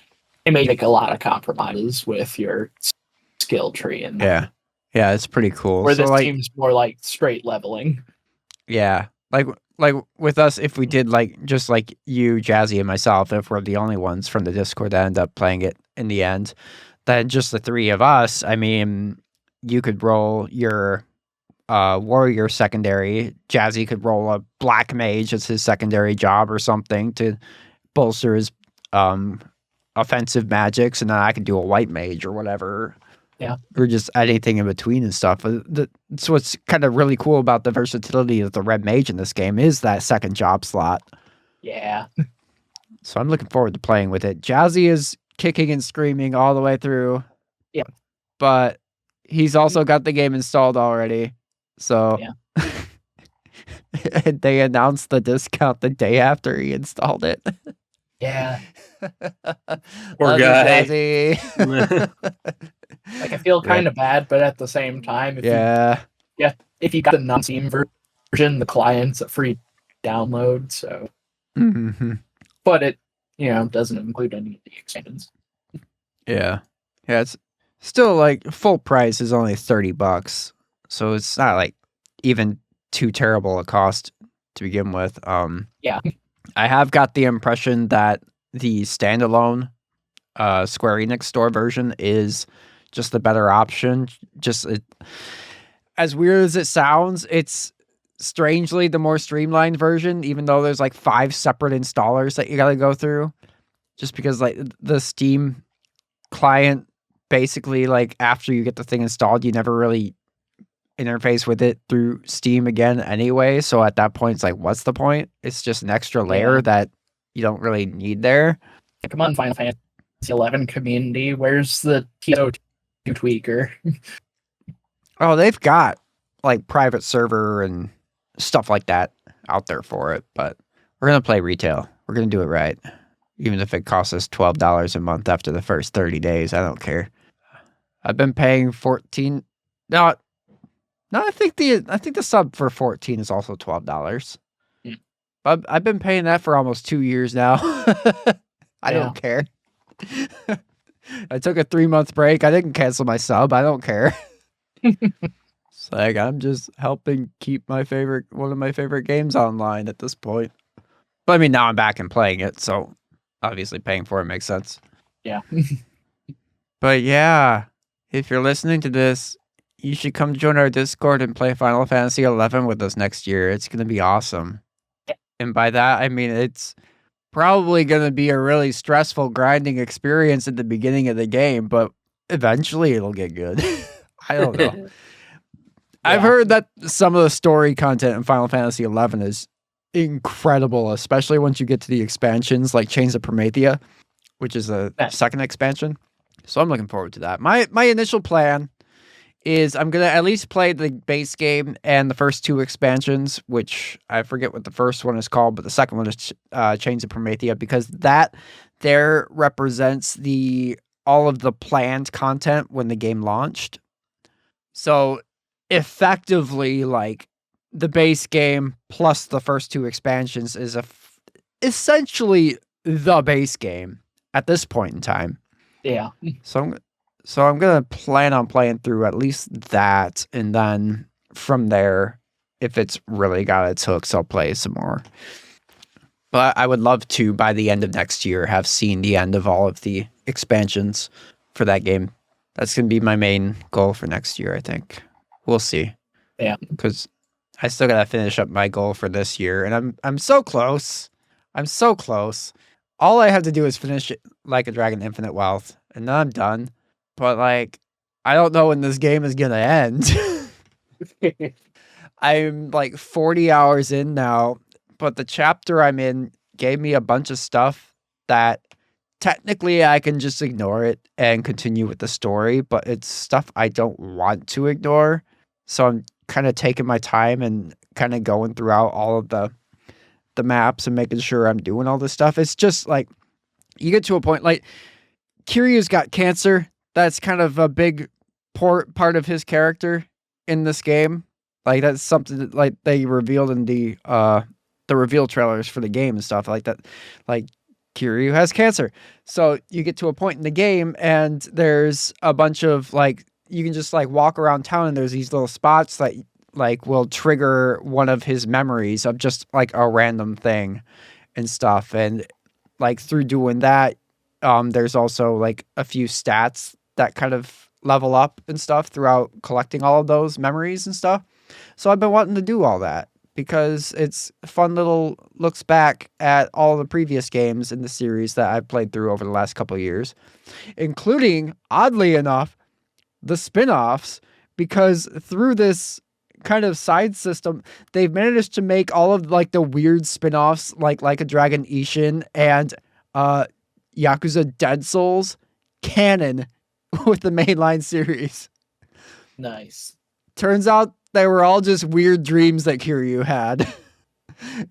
it may make a lot of compromises with your skill tree. And yeah, it's pretty cool. Where so this like, seems more like straight leveling. Yeah, like with us, if we did like just like you, Jazzy, and myself, if we're the only ones from the Discord that end up playing it in the end, then just the three of us. I mean, you could roll your Warrior secondary. Jazzy could roll a Black Mage as his secondary job or something to bolster his offensive magics, and then I could do a White Mage or whatever. Yeah. Or just anything in between and stuff. So what's kind of really cool about the versatility of the Red Mage in this game is that second job slot. Yeah. So I'm looking forward to playing with it. Jazzy is kicking and screaming all the way through. Yeah. But he's also got the game installed already. So yeah. They announced the discount the day after he installed it. Yeah. Poor guy. Like I feel kind of bad, but at the same time, if you got the non-Steam version, the client's a free download. So, but it doesn't include any of the expansions. Yeah, it's still like full price is only $30, so it's not like even too terrible a cost to begin with. Yeah. I have got the impression that the standalone Square Enix store version is just the better option. As weird as it sounds, it's strangely the more streamlined version, even though there's like 5 separate installers that you got to go through. Just because like the Steam client, basically like after you get the thing installed, you never really interface with it through Steam again anyway. So at that point, it's like, what's the point? It's just an extra layer that you don't really need there. Come on, Final Fantasy 11 community. Where's the TO2 tweaker? Oh, they've got like private server and stuff like that out there for it, but we're going to play retail. We're going to do it right. Even if it costs us $12 a month after the first 30 days, I don't care. I've been paying $14. No, I think the sub for 14 is also $12. I've been paying that for almost 2 years now. I don't care. I took a 3-month break. I didn't cancel my sub. I don't care. It's like I'm just helping keep one of my favorite games online at this point. But I mean, now I'm back and playing it, so obviously paying for it makes sense. Yeah. But yeah, if you're listening to this, you should come join our Discord and play Final Fantasy 11 with us next year. It's going to be awesome. And by that, I mean, it's probably going to be a really stressful grinding experience at the beginning of the game, but eventually it'll get good. I don't know. Yeah. I've heard that some of the story content in Final Fantasy 11 is incredible, especially once you get to the expansions like Chains of Promethea, which is a second expansion. So I'm looking forward to that. My initial plan is I'm going to at least play the base game and the first 2 expansions, which I forget what the first one is called, but the second one is Chains of Promethea, because that there represents all of the planned content when the game launched. So effectively, like, the base game plus the first 2 expansions is essentially the base game at this point in time. Yeah. So I'm gonna plan on playing through at least that, and then from there, if it's really got its hooks, I'll play some more. But I would love to, by the end of next year, have seen the end of all of the expansions for that game. That's gonna be my main goal for next year, I think. We'll see. Yeah. Because I still gotta finish up my goal for this year, and I'm so close. I'm so close. All I have to do is finish it Like a Dragon Infinite Wealth, and then I'm done. But, like, I don't know when this game is gonna end. I'm like 40 hours in now, but the chapter I'm in gave me a bunch of stuff that technically I can just ignore it and continue with the story, but it's stuff I don't want to ignore. So I'm kind of taking my time and kind of going throughout all of the maps and making sure I'm doing all this stuff. It's just like you get to a point like Kiryu's got cancer. That's kind of a big part of his character in this game. Like that's something that, like, they revealed in the reveal trailers for the game and stuff like that. Like Kiryu has cancer. So you get to a point in the game and there's a bunch of like you can just like walk around town and there's these little spots that like will trigger one of his memories of just like a random thing and stuff. And like through doing that, there's also like a few stats that kind of level up and stuff throughout collecting all of those memories and stuff. So I've been wanting to do all that because it's fun little looks back at all the previous games in the series that I've played through over the last couple of years, including, oddly enough, the spin-offs, because through this kind of side system, they've managed to make all of like the weird spin-offs like a Dragon Ishin and Yakuza Dead Souls canon with the mainline series. Nice. Turns out they were all just weird dreams that Kiryu had.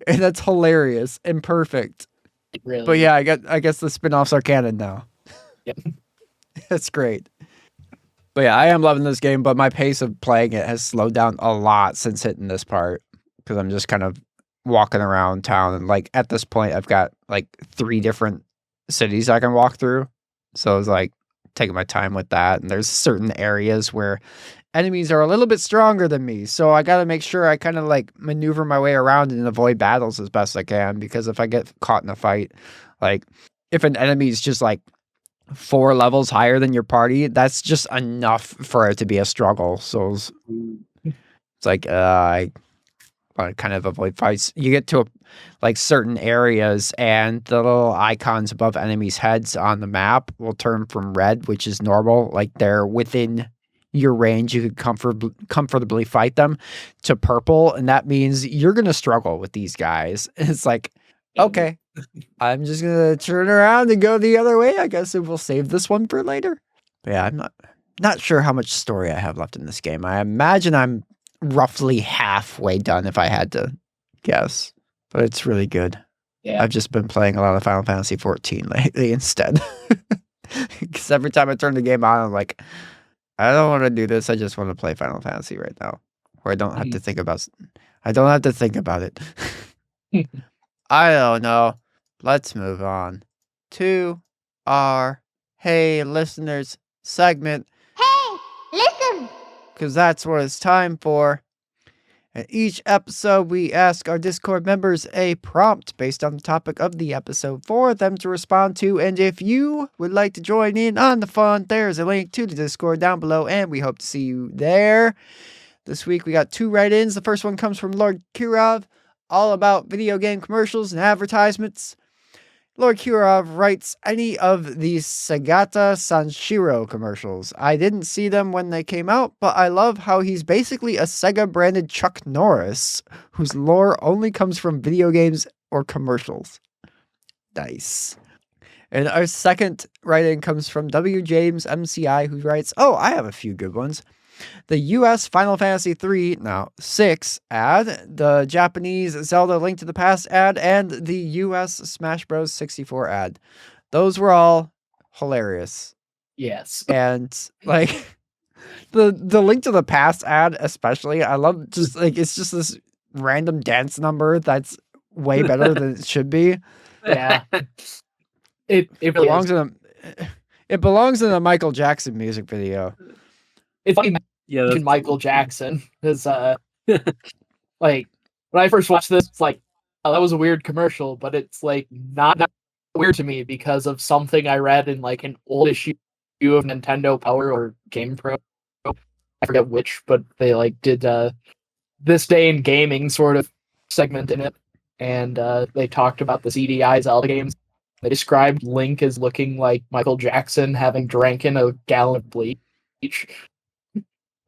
And that's hilarious and perfect. Really? But yeah, I guess the spin-offs are canon now. Yep. That's great. But yeah, I am loving this game, but my pace of playing it has slowed down a lot since hitting this part because I'm just kind of walking around town. And like at this point, I've got like 3 different cities I can walk through. So it's like taking my time with that. And there's certain areas where enemies are a little bit stronger than me. So I got to make sure I kind of like maneuver my way around and avoid battles as best I can. Because if I get caught in a fight, like if an enemy is just like 4 levels higher than your party, that's just enough for it to be a struggle. So it's like I kind of avoid fights. You get to like certain areas and the little icons above enemies' heads on the map will turn from red, which is normal, like they're within your range, you could comfortably fight them, to purple, and that means you're gonna struggle with these guys. It's like, okay, I'm just gonna turn around and go the other way. I guess we'll save this one for later. But yeah, I'm not sure how much story I have left in this game. I imagine I'm roughly halfway done if I had to guess, but it's really good. Yeah. I've just been playing a lot of Final Fantasy 14 lately instead. Because every time I turn the game on, I'm like, I don't want to do this. I just want to play Final Fantasy right now, where I don't have to think about. I don't have to think about it. I don't know. Let's move on to our Hey Listeners segment. Hey, listen! Because that's what it's time for. In each episode, we ask our Discord members a prompt based on the topic of the episode for them to respond to. And if you would like to join in on the fun, there's a link to the Discord down below, and we hope to see you there. This week, we got 2 write-ins. The first one comes from Lord Kirov, all about video game commercials and advertisements. Lord Kirov writes, any of these Sagata Sanshiro commercials. I didn't see them when they came out, but I love how he's basically a Sega-branded Chuck Norris, whose lore only comes from video games or commercials. Nice. And our second write-in comes from W. James MCI, who writes, oh, I have a few good ones. The US Final Fantasy 6 ad, the Japanese Zelda Link to the Past ad, and the US Smash Bros. 64 ad. Those were all hilarious. Yes. And like the Link to the Past ad, especially, I love just like it's just this random dance number that's way better than it should be. Yeah. It really belongs is. in a it belongs in a Michael Jackson music video. It's funny Yeah, mention Michael Jackson because like when I first watched this, it's like, oh, that was a weird commercial, but it's like not weird to me because of something I read in like an old issue of Nintendo Power or Game Pro. I forget which, but they like did this day in gaming sort of segment in it, and they talked about the CDI Zelda games. They described Link as looking like Michael Jackson having drank in a gallon of bleach.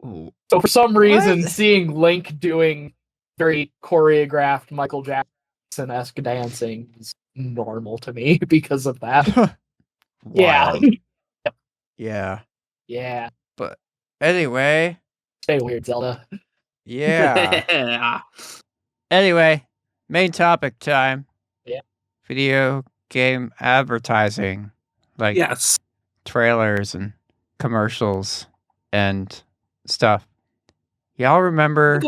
Ooh. So for some reason, What? seeing Link doing very choreographed Michael Jackson-esque dancing is normal to me because of that. Yeah. Wild. Yeah. Yeah. But anyway, Stay weird, Zelda. yeah. Anyway, main topic time. Yeah. Video game advertising. Like yes. trailers and commercials and stuff. Y'all remember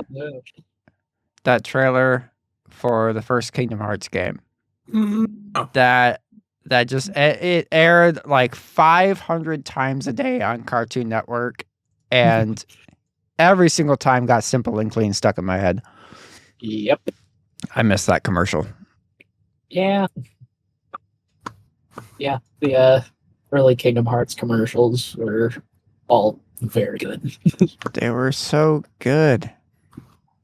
that trailer for the first Kingdom Hearts game? Oh. That just it aired like 500 times a day on Cartoon Network, and every single time got Simple and Clean stuck in my head. Yep. I missed that commercial. Yeah. Yeah. The early Kingdom Hearts commercials were all very good. They were so good.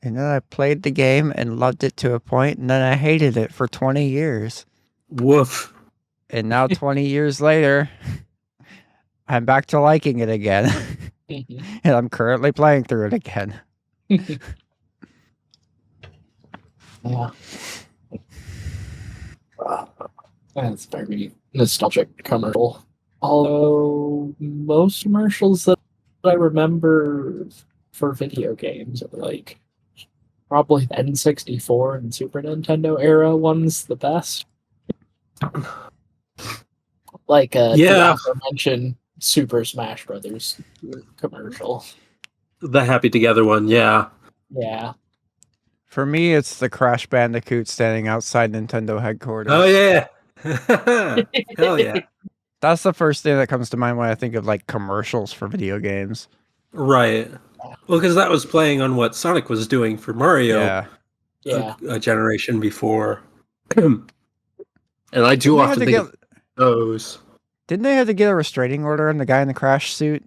And then I played the game and loved it to a point, and then I hated it for 20 years. Woof. And now 20 years later, I'm back to liking it again. And I'm currently playing through it again. Yeah. That's very nostalgic commercial. Although most commercials that I remember for video games are like probably the N64 and Super Nintendo era ones the best. Like the aforementioned Super Smash Brothers commercial. The Happy Together one, yeah. Yeah. For me, it's the Crash Bandicoot standing outside Nintendo headquarters. Oh yeah. Hell yeah. That's the first thing that comes to mind when I think of like commercials for video games. Right. Well, because that was playing on what Sonic was doing for Mario Yeah. a generation before. And I do often think of those. Didn't they have to get a restraining order on the guy in the Crash suit?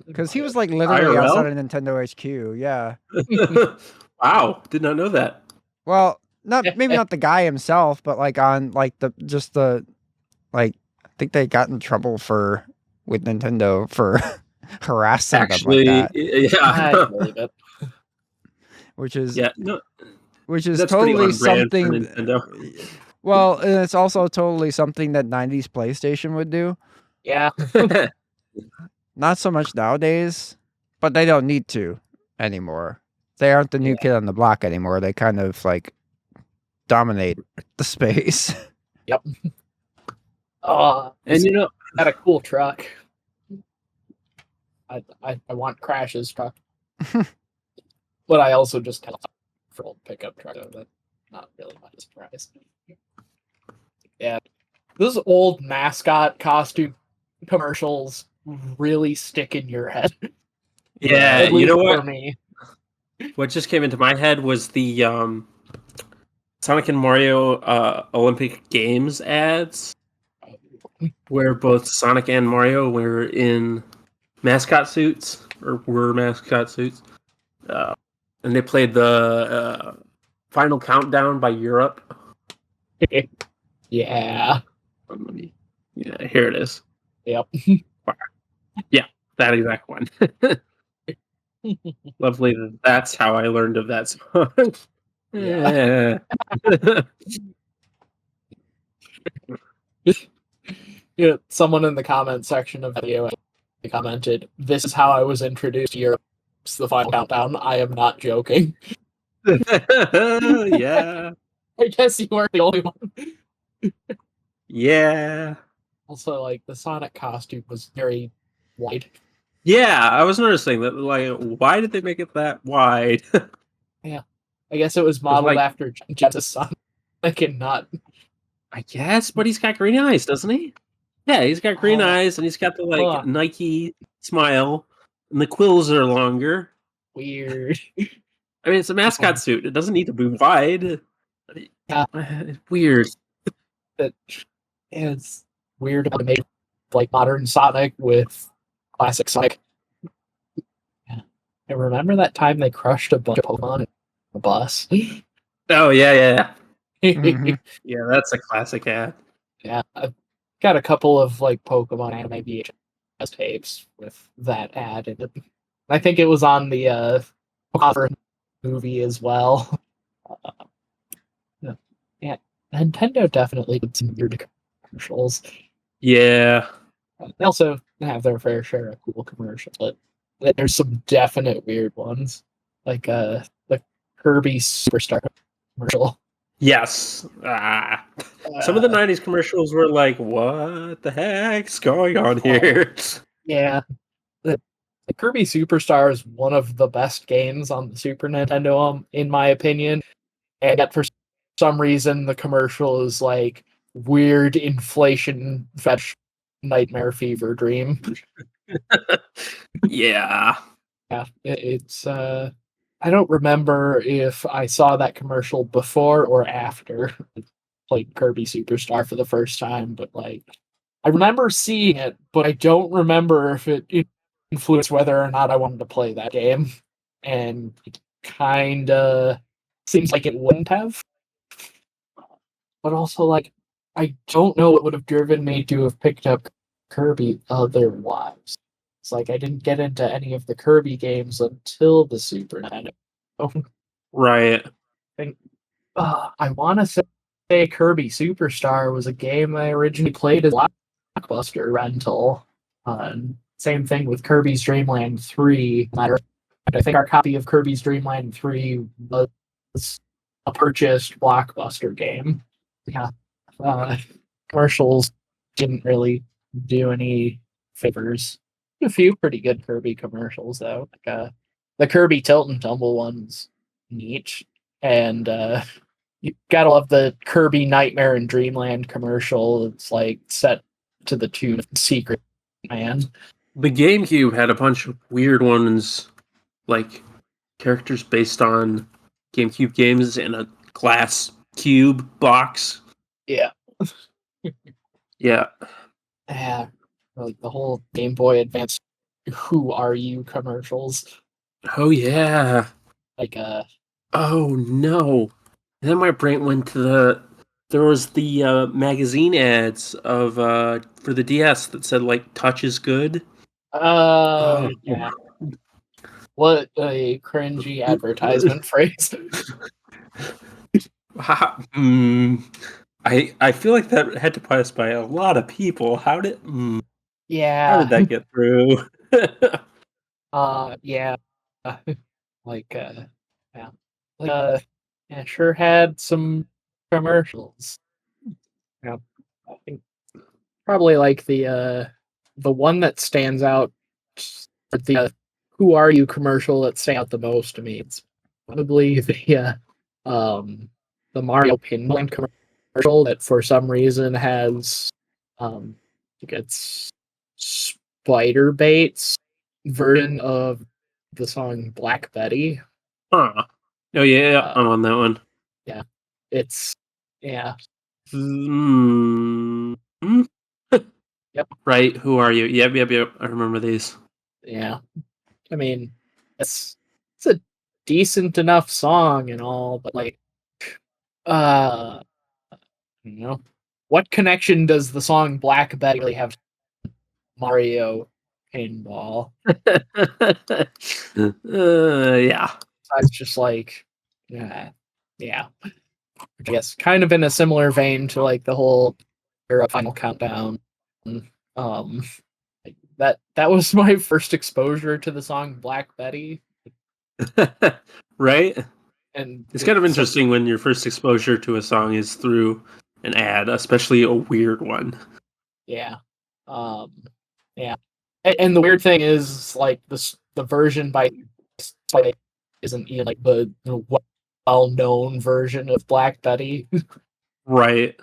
Because he was like literally IRL? outside of Nintendo HQ. Yeah. Wow, did not know that. Well, maybe not the guy himself, but like on like the I think they got in trouble with Nintendo for harassing them like that. Yeah. I believe it. Which is that's totally pretty on brand for something. Nintendo. Well, and it's also totally something that 90s PlayStation would do. Yeah. Not so much nowadays, but they don't need to anymore. They aren't the new kid on the block anymore. They kind of like dominate the space. Yep. And you know, had a cool truck. I want Crash's truck. But I also just had a full pickup truck, so that's not really much of a surprise. Yeah. Those old mascot costume commercials really stick in your head. yeah, At you know least what? for me. What just came into my head was the Sonic and Mario Olympic Games ads, where both Sonic and Mario were in mascot suits, or were mascot suits, and they played the Final Countdown by Europe. Yeah. Yeah, here it is. Yep. Yeah, that exact one. Lovely. That's how I learned of that song. Yeah. Yeah, someone in the comment section of the video commented, "This is how I was introduced to Europe's The Final Countdown." I am not joking. Yeah. I guess you weren't the only one. Yeah. Also, like, the Sonic costume was very wide. Yeah, I was noticing that. Like, why did they make it that wide? Yeah. I guess it was modeled like- after Genesis Sonic and not. I guess, but he's got green eyes, doesn't he? Yeah, he's got green Oh. eyes, and he's got the Huh. Nike smile, and the quills are longer. Weird. I mean, it's a mascot suit. It doesn't need to be wide. Yeah. It's weird. That it's weird to make like modern Sonic with classic Sonic. Yeah. I remember that time they crushed a bunch of Pokemon in a bus. Oh yeah. Mhm. Yeah, that's a classic ad. Yeah, I've got a couple of like Pokemon anime VHS tapes with that ad in it. I think it was on the Pokemon movie as well. Yeah, Nintendo definitely did some weird commercials. Yeah. They also have their fair share of cool commercials, but there's some definite weird ones, like the Kirby Superstar commercial. Yes. Some of the Uh, '90s commercials were like, "What the heck's going on here?" Yeah, the Kirby Superstar is one of the best games on the Super Nintendo, in my opinion. And yet, for some reason, the commercial is like weird inflation fetch nightmare fever dream. Yeah. Yeah, it's I don't remember if I saw that commercial before or after I played Kirby Superstar for the first time, but like I remember seeing it, but I don't remember if it influenced whether or not I wanted to play that game. And it kinda seems like it wouldn't have. But also like I don't know what would have driven me to have picked up Kirby otherwise. It's like I didn't get into any of the Kirby games until the Super Nintendo. Right. I want to say Kirby Superstar was a game I originally played as Blockbuster rental. Same thing with Kirby's Dream Land 3. Matter of fact, I think our copy of Kirby's Dream Land 3 was a purchased Blockbuster game. Yeah. Commercials didn't really do any favors. A few pretty good Kirby commercials, though. Like, the Kirby Tilt and Tumble one's neat. And you gotta love the Kirby Nightmare in Dreamland commercial. It's like set to the tune of Secret Man. The GameCube had a bunch of weird ones, like characters based on GameCube games in a glass cube box. Yeah. Yeah. Yeah. Like the whole Game Boy Advance Who Are You commercials. Oh yeah. Like Oh no. Then my brain went to there was the magazine ads of for the DS that said like touch is good. yeah. What a cringy advertisement phrase. I feel like that had to pass by a lot of people. How did Yeah. that get through? Yeah. Like yeah. Like yeah, sure had some commercials. Yeah. I think probably like the one that stands out for the Who Are You commercial that stands out the most to me. It's probably the Mario Pinball commercial that for some reason has I think it's Spider Bait's version of the song Black Betty. Huh. Oh yeah, I'm Uh, on that one. yeah. It's yeah. Mm, hmm? Yep. Right, who are you? Yep. I remember these. Yeah. I mean, it's a decent enough song and all, but like uh you know, what connection does the song Black Betty really have to Mario Pinball? Yeah. It's just like yeah. I guess kind of in a similar vein to like the whole era Final Countdown. Um that was my first exposure to the song Black Betty. Right? And It's kind of so- interesting when your first exposure to a song is through an ad, especially a weird one. yeah. Yeah. And the weird thing is, like, the version by Spike isn't even like the well-known version of Black Betty. Right.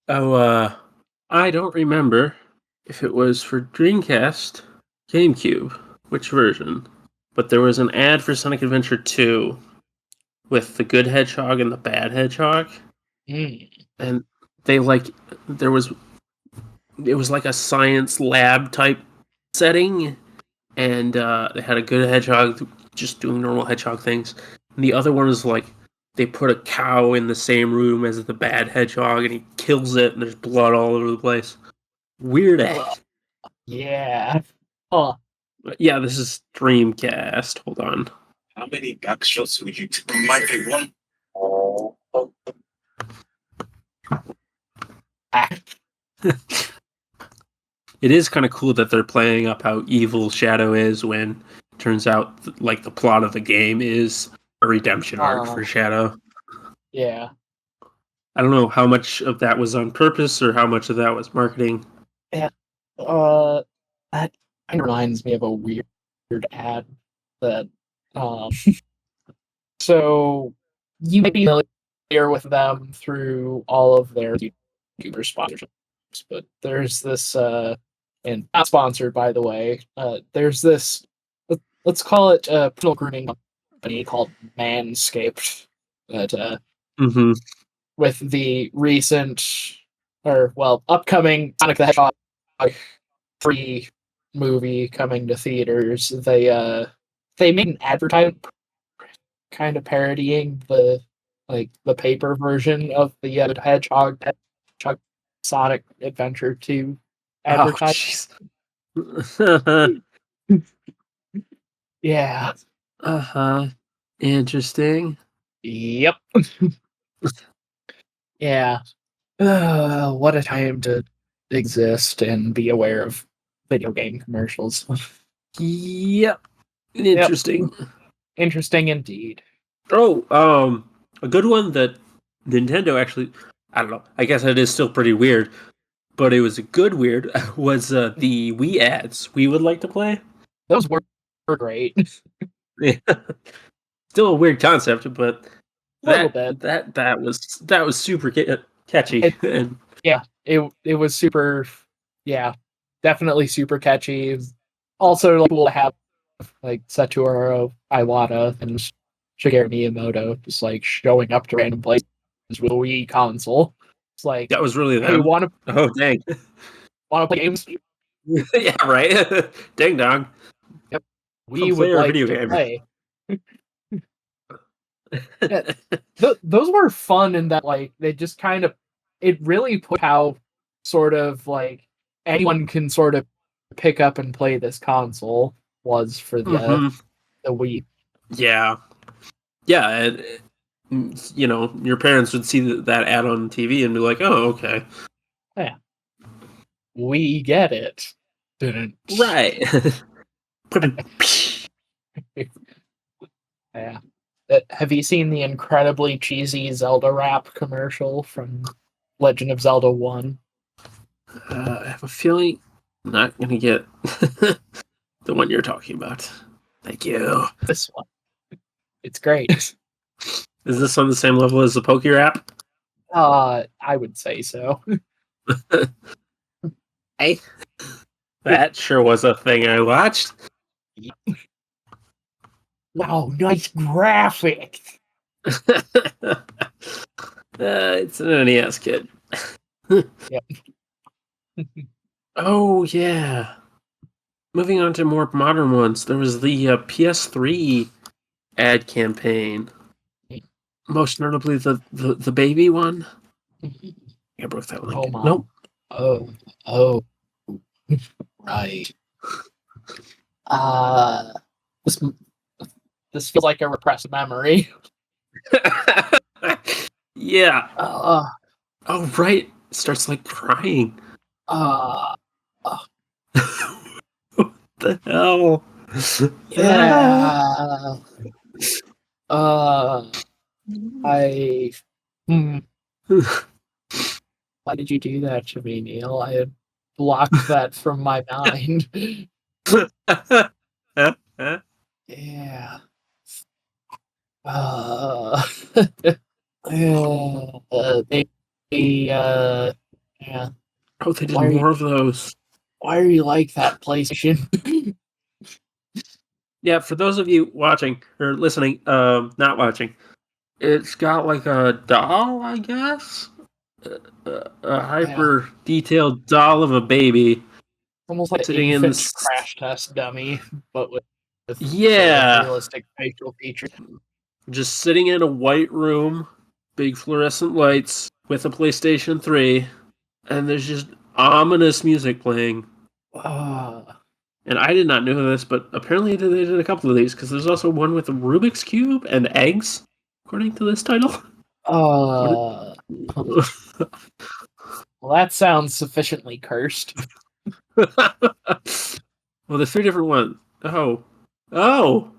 I don't remember if it was for Dreamcast, GameCube, which version, but there was an ad for Sonic Adventure 2 with the good hedgehog and the bad hedgehog, and they it was like a science lab type setting, and they had a good hedgehog just doing normal hedgehog things, and the other one was like they put a cow in the same room as the bad hedgehog, and he kills it, and there's blood all over the place. Weird ad. Yeah. Huh. Yeah, this is Dreamcast. Hold on. How many back shots would you take? My big one. It is kind of cool that they're playing up how evil Shadow is when turns out like the plot of the game is a redemption arc for Shadow. Yeah. I don't know how much of that was on purpose or how much of that was marketing. That kind of reminds me of a weird ad that so you may be familiar with them through all of their YouTuber sponsorships, but there's this and not sponsored, by the way, there's this, let's call it a personal grooming company called Manscaped that Mm-hmm. with the recent upcoming Sonic the Hedgehog 3 movie coming to theaters, they made an advertisement kind of parodying the paper version of the Hedgehog Sonic Adventure 2 advertisement. Oh, Yeah. uh-huh. Interesting. Yep. Yeah. What a time to exist and be aware of video game commercials. Yep. Interesting. Interesting indeed. Oh, a good one that Nintendo actually, I don't know, I guess it is still pretty weird, but it was a good weird, was the Wii ads we would like to play. Those were great. Yeah. Still a weird concept, but Little bit. that was super catchy. And Yeah, it was super, yeah, definitely super catchy. Also, like, cool to have like Satoru Iwata and Shigeru Miyamoto just like showing up to random places with a Wii console. It's like, that was really hey, them. want Oh, dang. to play games? Yeah, right. Dang dong. Yep, we Come would play our like video to game. play. Yeah, those were fun in that, like, they just kind of, it really put how sort of like anyone can sort of pick up and play this console was for the Wii. Yeah. Yeah, and, you know, your parents would see that ad on TV and be like, "Oh, okay." Yeah, we get it. Right. Yeah. Have you seen the incredibly cheesy Zelda rap commercial from Legend of Zelda 1? I have a feeling I'm not going to get the one you're talking about. Thank you. This one. It's great. Is this on the same level as the Poke Rap? I would say so. Hey. That sure was a thing I watched. Wow, nice graphics. It's an NES kid. Yep. Oh, yeah. Moving on to more modern ones, there was the PS3 ad campaign. Most notably the baby one. I broke that link. Oh, Mom. Nope. Oh, right. This feels like a repressed memory. Yeah. Oh, right. Starts like crying. What the hell? Yeah. I. Hmm, why did you do that to me, Neal? I had blocked that from my mind. Yeah. Uh, they, yeah. Oh, they did Why are you, more of those. why are you like that, PlayStation? Yeah, for those of you watching or listening, not watching, it's got like a doll, I guess, a Yeah. hyper detailed doll of a baby Almost like an sitting in infant this. crash test dummy, but with sort of Yeah, realistic facial features. just sitting in a white room, big fluorescent lights with a PlayStation 3, and there's just ominous music playing. And I did not know this, but apparently they did a couple of these because there's also one with a Rubik's Cube and eggs, according to this title. Well, that sounds sufficiently cursed. Well, there's three different ones. Oh. All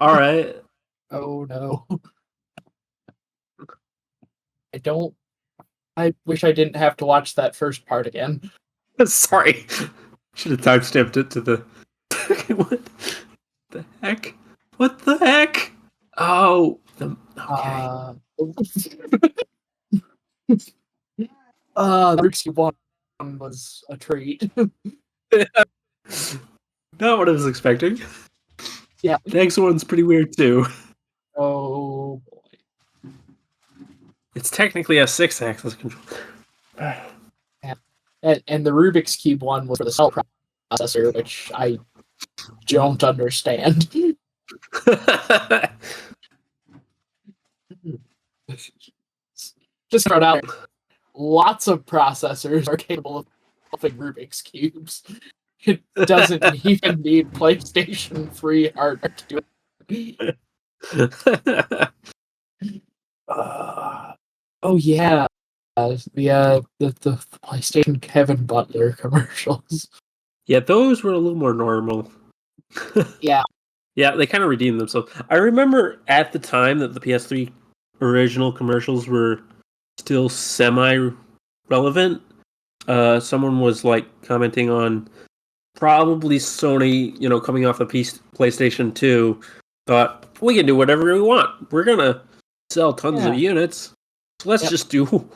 right. Oh no. I wish I didn't have to watch that first part again. Sorry. Should have timestamped it to the. What the heck? What the heck? Oh. Okay. The Rixie one was a treat. Not what I was expecting. Yeah. The next one's pretty weird too. Oh boy. It's technically a 6-axis control. And the Rubik's Cube one was for the cell processor, which I don't understand. Just throw it out there. Lots of processors are capable of solving Rubik's Cubes. It doesn't even need PlayStation 3 hardware to do it. Oh yeah, the PlayStation Kevin Butler commercials. Yeah, those were a little more normal. Yeah. Yeah, they kind of redeemed themselves. I remember at the time that the PS3 original commercials were still semi-relevant. Someone was like commenting on probably Sony, coming off the PlayStation 2, thought we can do whatever we want. We're gonna sell tons of units. So let's just do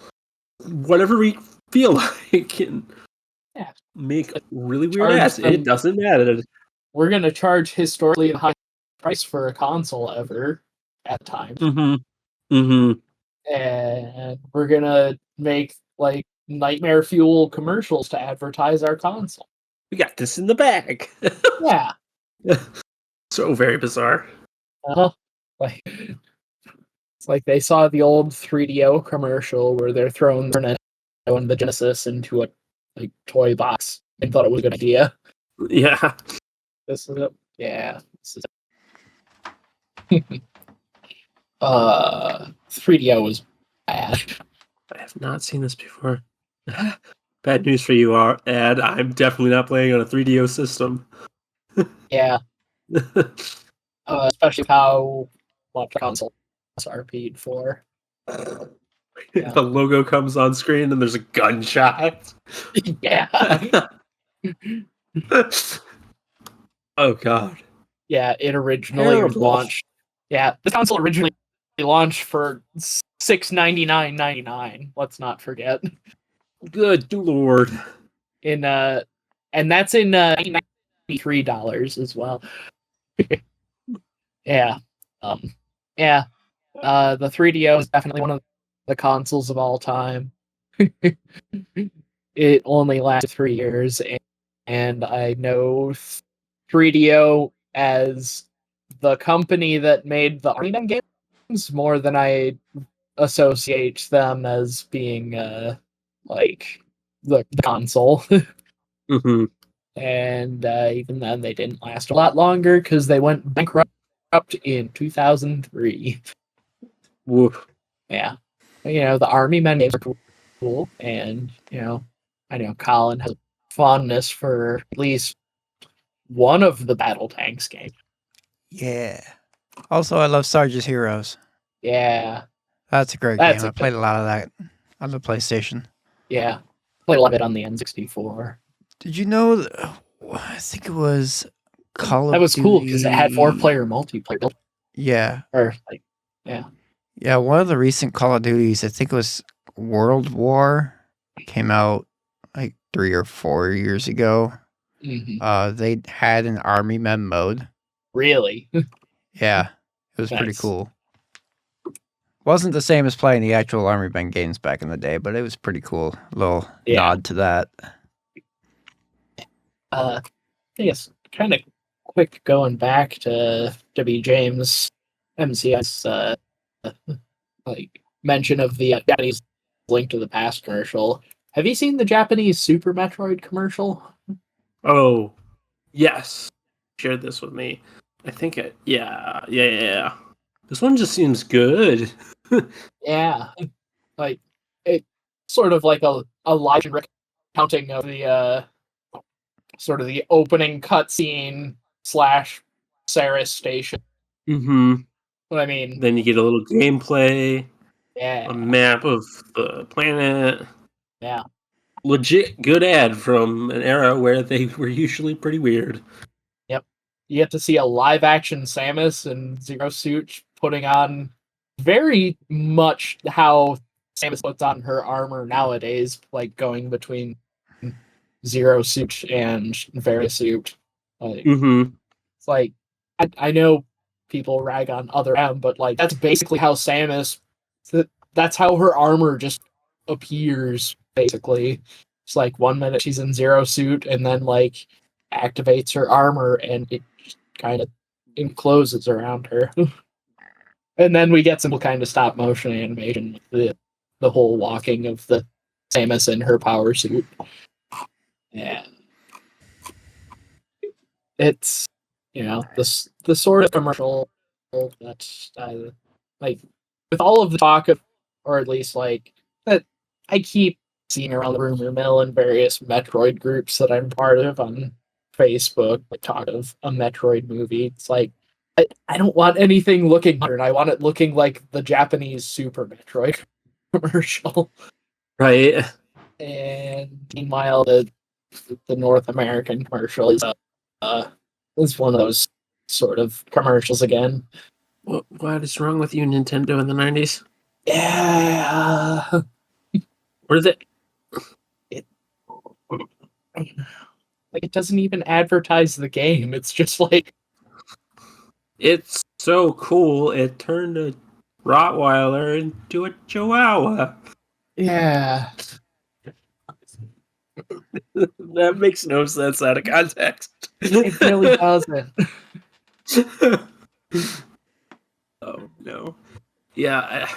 whatever we feel like and make really weird ads. It doesn't matter. We're gonna charge historically the highest price for a console ever at the time. And we're gonna make like nightmare fuel commercials to advertise our console. We got this in the bag. Yeah. So very bizarre. It's like they saw the old 3DO commercial where they're throwing the Genesis into a toy box and thought it was a good idea. Yeah. This is it. Yeah. This is 3DO was bad. I have not seen this before. Bad news for you, Ad. I'm definitely not playing on a 3DO system. Yeah. Especially how much console are paid for. Yeah. The logo comes on screen and there's a gunshot. Yeah. Oh god. Yeah, it originally launched. Yeah, this console originally launched for $699.99. Let's not forget. Good lord. And that's in $93 as well. Yeah. Yeah. The 3DO is definitely one of the consoles of all time. It only lasted 3 years, and I know 3DO as the company that made the Army Men games more than I associate them as being like the console. Mm-hmm. And even then, they didn't last a lot longer because they went bankrupt in 2003. Woof. Yeah, the Army Men games are cool, and I know Colin has a fondness for at least one of the battle tanks games. Yeah. Also, I love Sarge's Heroes. Yeah, That's a great That's game. a I played a lot of that on the PlayStation. yeah. Played a lot of it on the N64. Did you know? I think it was Call That of was cool because it had Duty. 4-player multiplayer. Yeah. Or like, yeah. Yeah, one of the recent Call of Duties, I think it was World War, came out like 3 or 4 years ago. They had an Army Men mode. Really? Yeah, it was pretty Nice. cool. Wasn't the same as playing the actual Army Men games back in the day, but it was pretty cool. Little nod to that. I guess kind of quick going back to W. James MCI's like mention of the Japanese Link to the Past commercial. Have you seen the Japanese Super Metroid commercial? Oh, yes. Shared this with me. I think it. Yeah. This one just seems good. Yeah, like it sort of like a live recounting of the sort of the opening cutscene slash Saris station. Mm-hmm. What I mean, Then you get a little gameplay, yeah, a map of the planet. yeah, Legit good ad from an era where they were usually pretty weird. yep. You get to see a live action Samus and Zero Suit putting on very much how Samus puts on her armor nowadays, like going between Zero Suit and Verisuit. Like, Mm-hmm. it's like I know people rag on other M, but like that's basically how Samus. That's how her armor just appears. Basically, it's like 1 minute she's in Zero Suit, and then like activates her armor, and it just kind of encloses around her. And then we get some kind of stop motion animation with the whole walking of the Samus in her power suit. Yeah, it's the sort of commercial that like with all of the talk of, or at least like that I keep seeing around the rumor mill in various Metroid groups that I'm part of on Facebook, like talk of a Metroid movie. It's like I don't want anything looking modern. I want it looking like the Japanese Super Metroid commercial. Right. And meanwhile, the North American commercial is one of those sort of commercials again. What is wrong with you, Nintendo in the 90s? Yeah. What is it? Like it doesn't even advertise the game. It's just like It's so cool. It turned a Rottweiler into a Chihuahua. yeah. That makes no sense out of context. It really doesn't. Oh no. Yeah,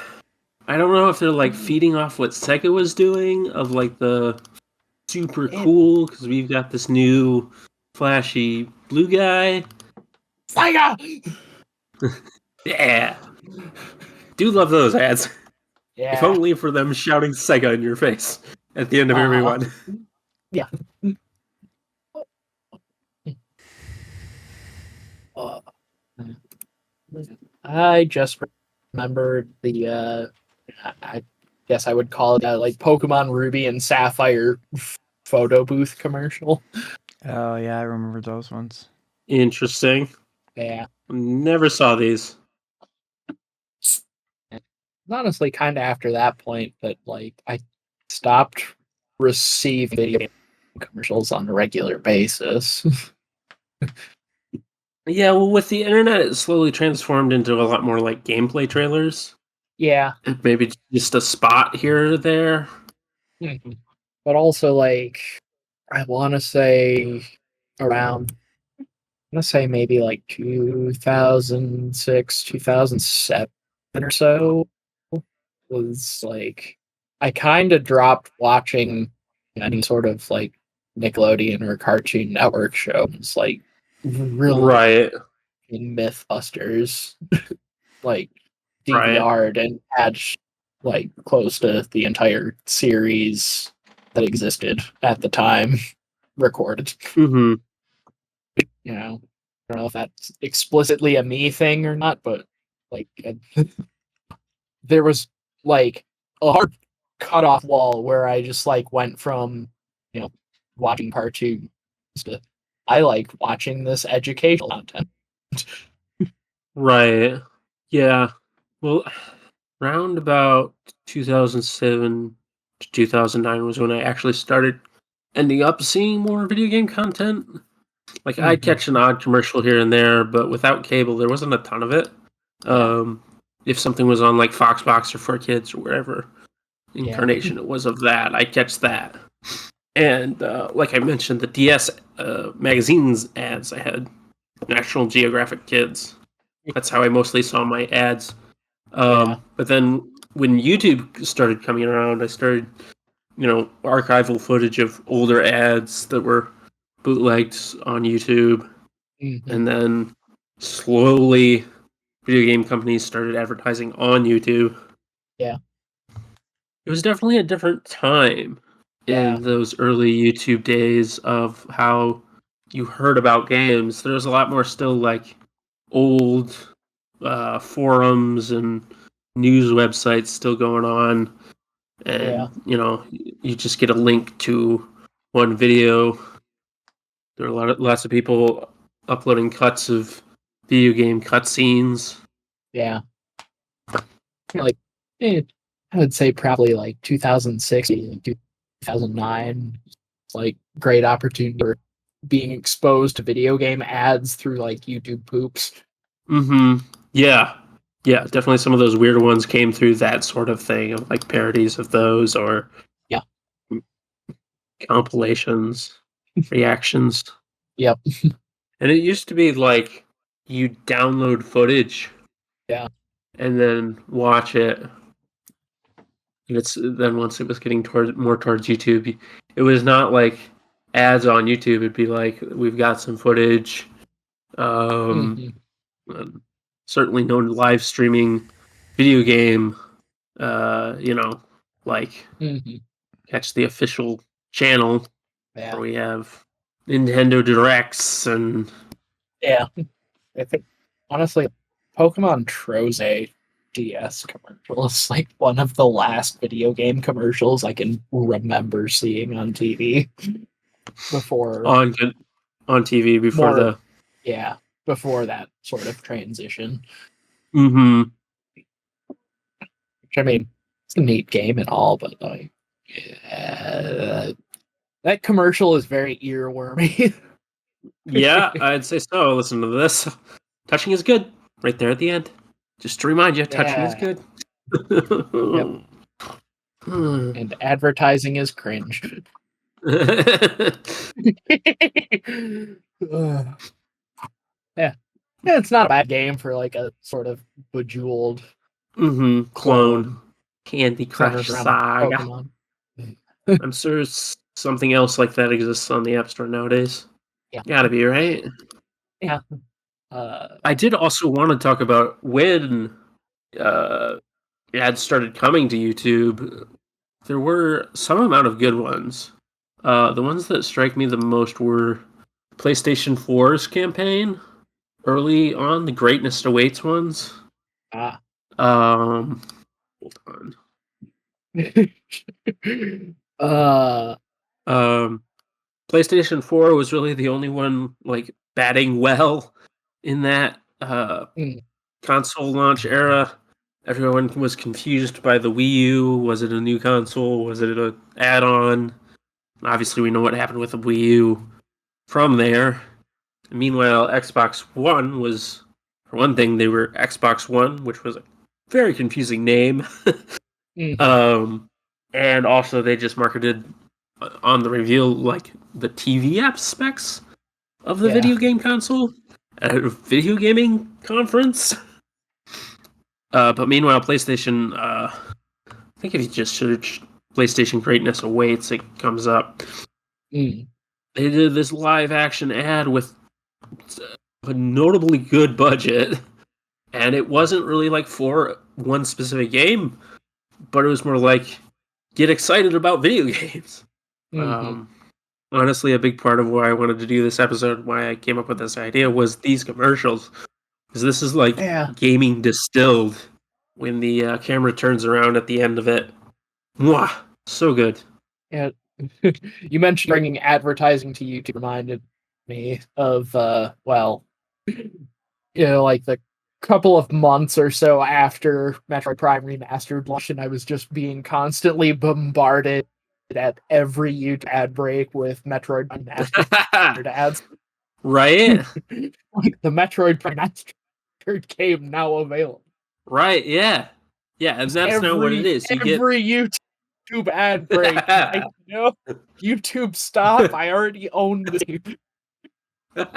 I don't know if they're like feeding off what Sega was doing of like the super cool because we've got this new flashy blue guy. Sega! Yeah. Do love those ads. Yeah. If only for them shouting Sega in your face at the end of every one. Yeah. I just remembered the I guess I would call it like Pokemon Ruby and Sapphire photo booth commercial. Oh, yeah, I remember those ones. Interesting. Yeah. Never saw these. Honestly, kind of after that point that like I stopped receiving video game commercials on a regular basis. Yeah, well, with the internet, it slowly transformed into a lot more like gameplay trailers. Yeah. Maybe just a spot here or there. But also like I want to say around maybe like 2006, 2007 or so was like I kind of dropped watching any sort of like Nickelodeon or Cartoon Network shows, like really Right. in Mythbusters, like Right. DVR'd and had like close to the entire series that existed at the time. recorded. Mm-hmm. You know, I don't know if that's explicitly a me thing or not, but like there was like a hard cutoff wall where I just like went from, you know, watching cartoons to I like watching this educational content. Right. Yeah. Well, round about 2007 to 2009 was when I actually started ending up seeing more video game content. Like, I'd catch an odd commercial here and there, but without cable, there wasn't a ton of it. If something was on, like, Foxbox or 4Kids or wherever incarnation it was of that, I'd catch that. And, like I mentioned, the DS magazines ads I had, National Geographic Kids. That's how I mostly saw my ads. But then when YouTube started coming around, I started, archival footage of older ads that were bootlegged on YouTube. And then slowly video game companies started advertising on YouTube. Yeah. It was definitely a different time in those early YouTube days of how you heard about games. There's a lot more still like old forums and news websites still going on, and you just get a link to one video. There are lots of people uploading cuts of video game cutscenes. Yeah. Like, I would say probably like 2006, 2009. It's like great opportunity for being exposed to video game ads through like YouTube poops. Mm-hmm. Yeah. Yeah, definitely some of those weird ones came through that sort of thing, of like parodies of those or compilations, reactions. Yep. And it used to be like you download footage. Yeah. And then watch it. It's then once it was getting more towards YouTube, it was not like ads on YouTube. It'd be like, we've got some footage. Certainly no live streaming video game. Like catch the official channel where we have Nintendo Directs and I think honestly, Pokemon Troze DS commercial is like one of the last video game commercials I can remember seeing on TV before on TV before before that sort of transition. Mm-hmm. Which I mean, it's a neat game and all, but like that commercial is very earwormy. Yeah, I'd say so. Listen to this. Touching is good. Right there at the end. Just to remind you, touching is good. And advertising is cringe. Yeah, it's not a bad game for like a sort of bejeweled Clone. Candy Crush Saga. Pokemon. I'm sure something else like that exists on the App Store nowadays. Yeah. Gotta be, right? Yeah. I did also want to talk about when ads started coming to YouTube. There were some amount of good ones. The ones that strike me the most were PlayStation 4's campaign early on, the Greatness Awaits ones. Hold on. PlayStation 4 was really the only one like batting well in that console launch era. Everyone was confused by the Wii U. Was it a new console? Was it an add-on? Obviously, we know what happened with the Wii U from there. Meanwhile, Xbox One was, for one thing, they were Xbox One, which was a very confusing name. And also they just marketed on the reveal like the TV app specs of the video game console at a video gaming conference. But meanwhile, PlayStation, I think if you just search PlayStation Greatness Awaits, it comes up. They did this live action ad with a notably good budget, and it wasn't really like for one specific game, but it was more like, get excited about video games. honestly, a big part of why I wanted to do this episode, why I came up with this idea, was these commercials. Because this is like Yeah. gaming distilled when the camera turns around at the end of it. Mwah! So good. Yeah. You mentioned bringing advertising to YouTube reminded me of, like the couple of months or so after Metroid Prime Remastered launched, and I was just being constantly bombarded at every YouTube ad break with Metroid Remastered ads. Right? Like the Metroid Prime Remastered game now available. Right, yeah. Yeah, and that's not what it is. You get Every YouTube ad break. Like, no, YouTube, stop! I already own this game. right?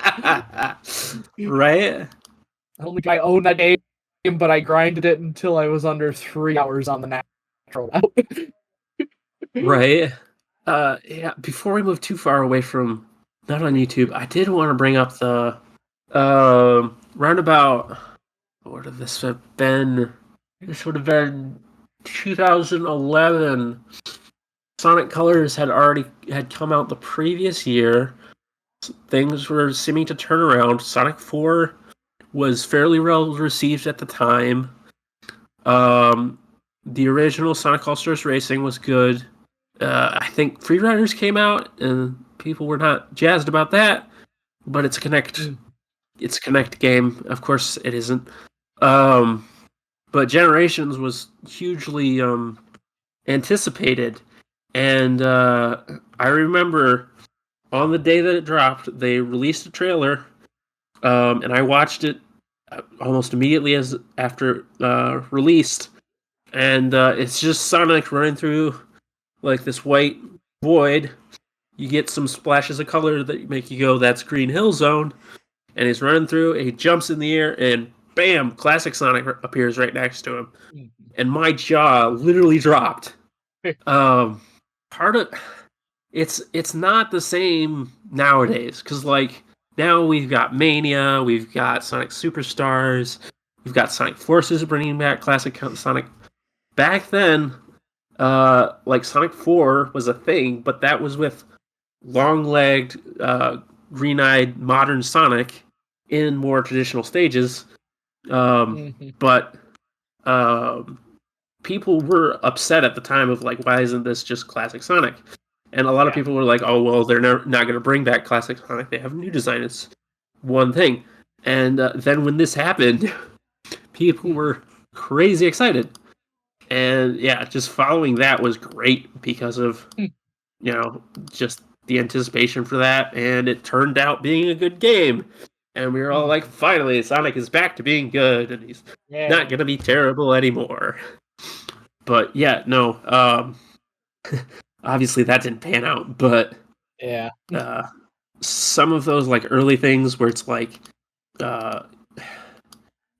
I don't think I own that game, but I grinded it until I was under 3 hours on the natural level. Right. Yeah, before we move too far away from not on YouTube, I did want to bring up the roundabout, what would this have been? This would have been 2011. Sonic Colors had come out the previous year. Things were seeming to turn around. Sonic 4 was fairly well received at the time. The original Sonic All-Stars Racing was good. I think Free Riders came out, and people were not jazzed about that. But it's a Connect game. Of course, it isn't. But Generations was hugely anticipated, and I remember on the day that it dropped, they released a trailer, and I watched it almost immediately after released, and it's just Sonic running through like this white void. You get some splashes of color that make you go, "That's Green Hill Zone," and he's running through. And he jumps in the air, and bam! Classic Sonic appears right next to him, and my jaw literally dropped. Part of it's not the same nowadays because like now we've got Mania, we've got Sonic Superstars, we've got Sonic Forces bringing back classic Sonic. Back then, like Sonic 4 was a thing, but that was with long-legged, green-eyed modern Sonic in more traditional stages. But people were upset at the time of like, why isn't this just classic Sonic? And a lot of people were like, oh, well, they're not going to bring back classic Sonic. They have a new design. It's one thing. And then when this happened, people were crazy excited. And yeah, just following that was great because of, just the anticipation for that. And it turned out being a good game. And we were all like, finally, Sonic is back to being good. And he's not going to be terrible anymore. But yeah, no. Obviously, that didn't pan out. But yeah, some of those like early things where it's like,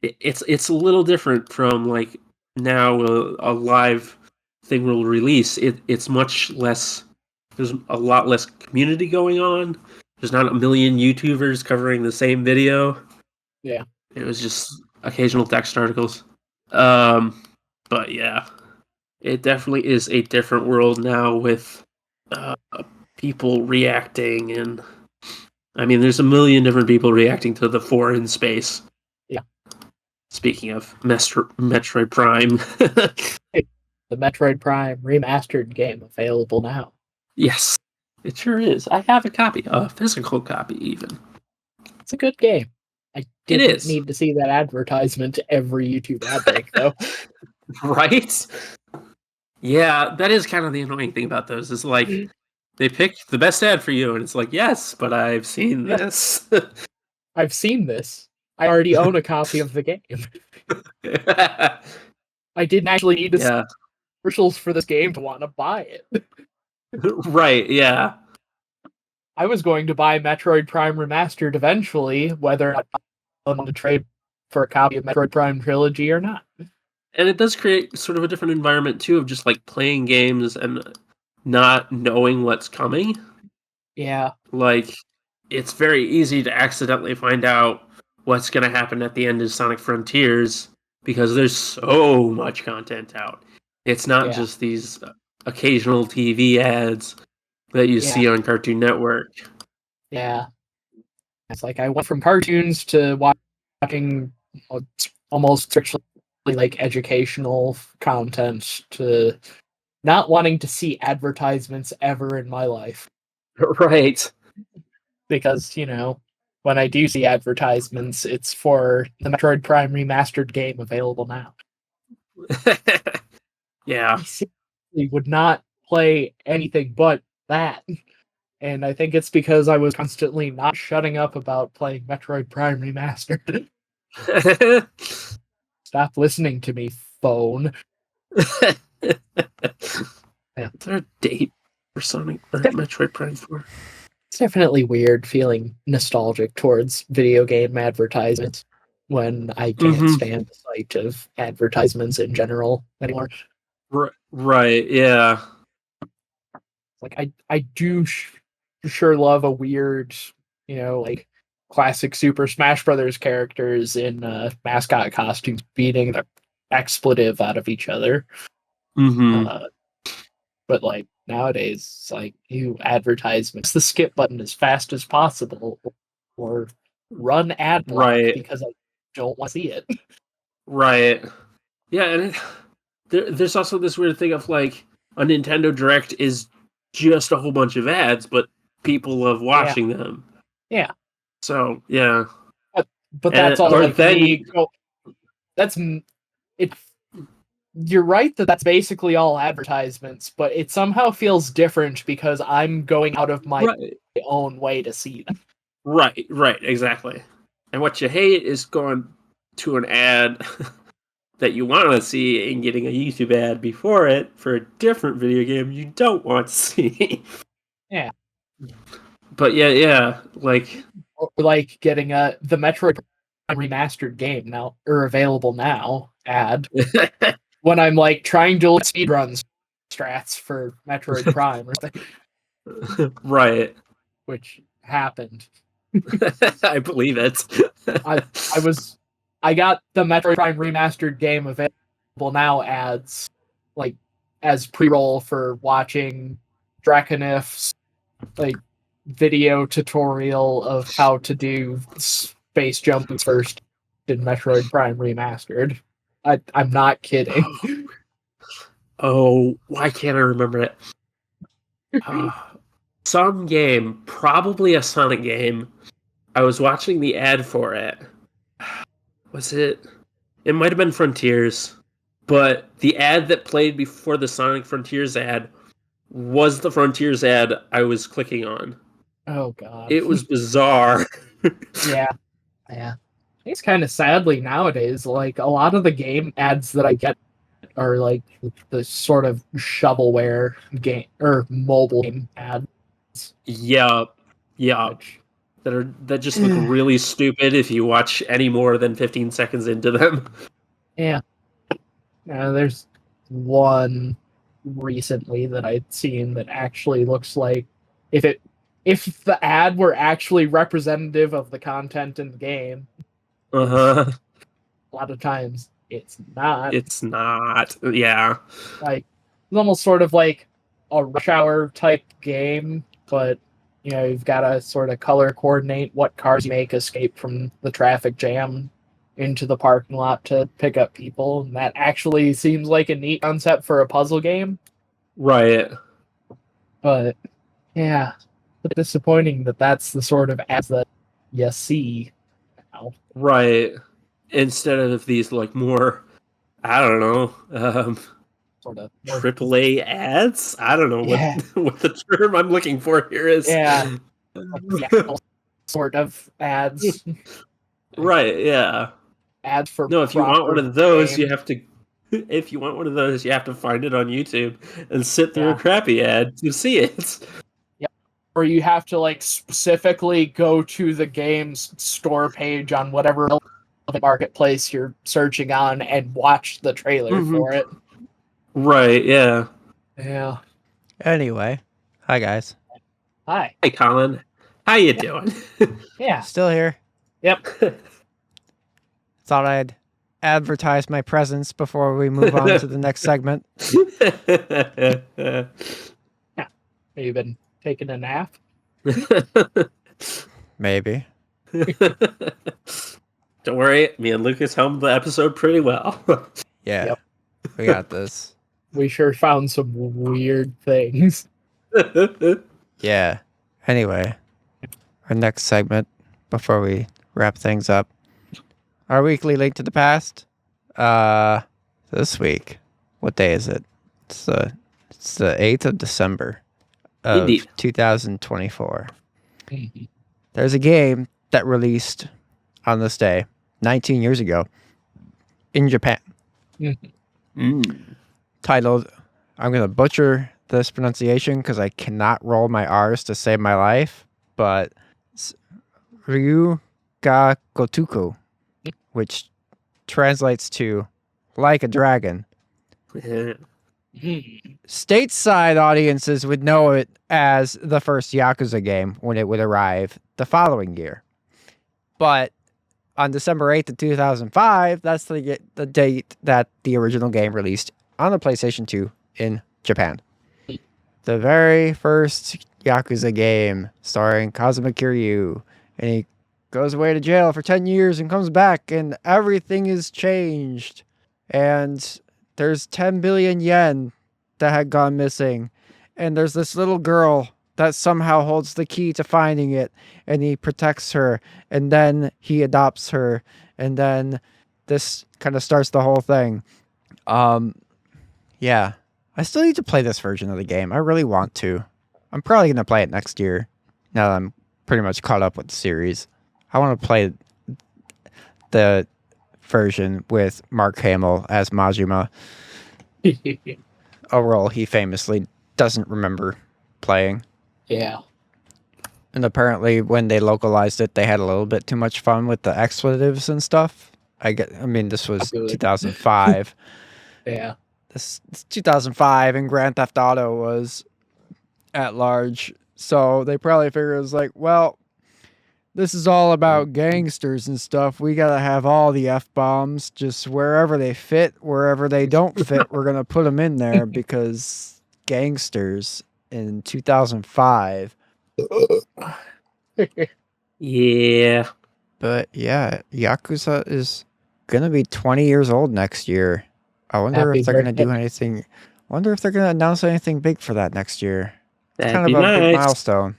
it's a little different from like now a live thing will release. It's much less. There's a lot less community going on. There's not a million YouTubers covering the same video. Yeah, it was just occasional text articles. But yeah, it definitely is a different world now with people reacting, and I mean, there's a million different people reacting to the 4 in space. Yeah. Speaking of Metroid Prime. The Metroid Prime remastered game available now. Yes, it sure is. I have a copy, a physical copy even. It's a good game. I didn't need to see that advertisement every YouTube ad break, though. Right? Yeah, that is kind of the annoying thing about those. Is like they pick the best ad for you, and it's like, yes, but I've seen this. I've seen this. I already own a copy of the game. I didn't actually need to see commercials for this game to want to buy it. Right, yeah. I was going to buy Metroid Prime Remastered eventually, whether or not I want to trade for a copy of Metroid Prime Trilogy or not. And it does create sort of a different environment, too, of just like playing games and not knowing what's coming. Yeah. Like, it's very easy to accidentally find out what's going to happen at the end of Sonic Frontiers because there's so much content out. It's not just these occasional TV ads that you Yeah. see on Cartoon Network. Yeah. It's like I went from cartoons to watching almost strictly like educational content to not wanting to see advertisements ever in my life. Right. Because, when I do see advertisements, it's for the Metroid Prime Remastered game available now. Yeah. I simply would not play anything but that. And I think it's because I was constantly not shutting up about playing Metroid Prime Remastered. Stop listening to me, phone. Is there a date for Sonic or Metroid Prime 4? It's definitely weird feeling nostalgic towards video game advertisements when I can't stand the sight of advertisements in general anymore. Right, yeah. Like I do sure love a weird, like classic Super Smash Brothers characters in mascot costumes beating the expletive out of each other. But like nowadays, it's like you advertisements the skip button as fast as possible, or run ad block because I don't want to see it. Right. Yeah, and there's also this weird thing of like a Nintendo Direct is just a whole bunch of ads, but people love watching them. Yeah. So yeah. But that's all like me. That's it. You're right that that's basically all advertisements, but it somehow feels different because I'm going out of my own way to see them. Right, exactly. And what you hate is going to an ad that you want to see and getting a YouTube ad before it for a different video game you don't want to see. Yeah. But yeah, like getting the Metroid Remastered game now or available now ad when I'm like trying to speedrun strats for Metroid Prime or something. Right. Which happened. I believe it. I got the Metroid Prime Remastered game available now ads like as pre-roll for watching Draconif's like video tutorial of how to do space jumps first in Metroid Prime Remastered. I'm not kidding. Oh, why can't I remember it? Some game, probably a Sonic game. I was watching the ad for it. Was it? It might have been Frontiers, but the ad that played before the Sonic Frontiers ad was the Frontiers ad I was clicking on. Oh god. It was bizarre. Yeah. It's kind of sadly nowadays, like a lot of the game ads that I get are like the sort of shovelware game or mobile game ads. Yeah. That just look really stupid if you watch any more than 15 seconds into them. Yeah. There's one recently that I'd seen that actually looks like if the ad were actually representative of the content in the game. Uh-huh. A lot of times it's not. It's not. Yeah. Like it's almost sort of like a Rush Hour type game, but you've got to sort of color coordinate what cars you make escape from the traffic jam into the parking lot to pick up people. And that actually seems like a neat concept for a puzzle game. Right. But yeah, it's disappointing that that's the sort of ads that you see now. Right. Instead of these like more, I don't know, Sort of AAA ads. I don't know what the term I'm looking for here is. Yeah, sort of ads. Right. Yeah. Ads for if you want one of those, game. you have to. If you want one of those, you have to find it on YouTube and sit through a crappy ad to see it. Yeah, or you have to like specifically go to the game's store page on whatever marketplace you're searching on and watch the trailer for it. Right, yeah. Yeah. Anyway, hi guys. Hi. Hey Colin. How you doing? Yeah. Still here. Yep. Thought I'd advertise my presence before we move on to the next segment. Yeah. You've been taking a nap. Maybe. Don't worry, me and Lucas helmed the episode pretty well. Yeah. Yep. We got this. We sure found some weird things. Yeah. Anyway, our next segment before we wrap things up. Our weekly link to the past. This week. What day is it? It's the 8th of December of Indeed. 2024. There's a game that released on this day 19 years ago in Japan titled, I'm going to butcher this pronunciation because I cannot roll my R's to save my life, but Ryu ga Gotoku, which translates to like a dragon. Stateside audiences would know it as the first Yakuza game when it would arrive the following year. But on December 8th of 2005, that's the date that the original game released on the PlayStation 2 in Japan. The very first Yakuza game starring Kazuma Kiryu. And he goes away to jail for 10 years and comes back and everything is changed. And there's 10 billion yen that had gone missing. And there's this little girl that somehow holds the key to finding it. And he protects her. And then he adopts her. And then this kind of starts the whole thing. Yeah. I still need to play this version of the game. I really want to. I'm probably going to play it next year. Now that I'm pretty much caught up with the series. I want to play the version with Mark Hamill as Majima, a role he famously doesn't remember playing. Yeah. And apparently when they localized it, they had a little bit too much fun with the expletives and stuff. This was 2005. Yeah. This 2005 and Grand Theft Auto was at large. So they probably figured it was like, well, this is all about gangsters and stuff. We got to have all the F-bombs just wherever they fit. Wherever they don't fit, we're going to put them in there because gangsters in 2005. Yeah. But yeah, Yakuza is going to be 20 years old next year. I wonder Happy if they're going to do birthday. anything. I wonder if they're going to announce anything big for that next year. That'd Kind be of a big nice. milestone.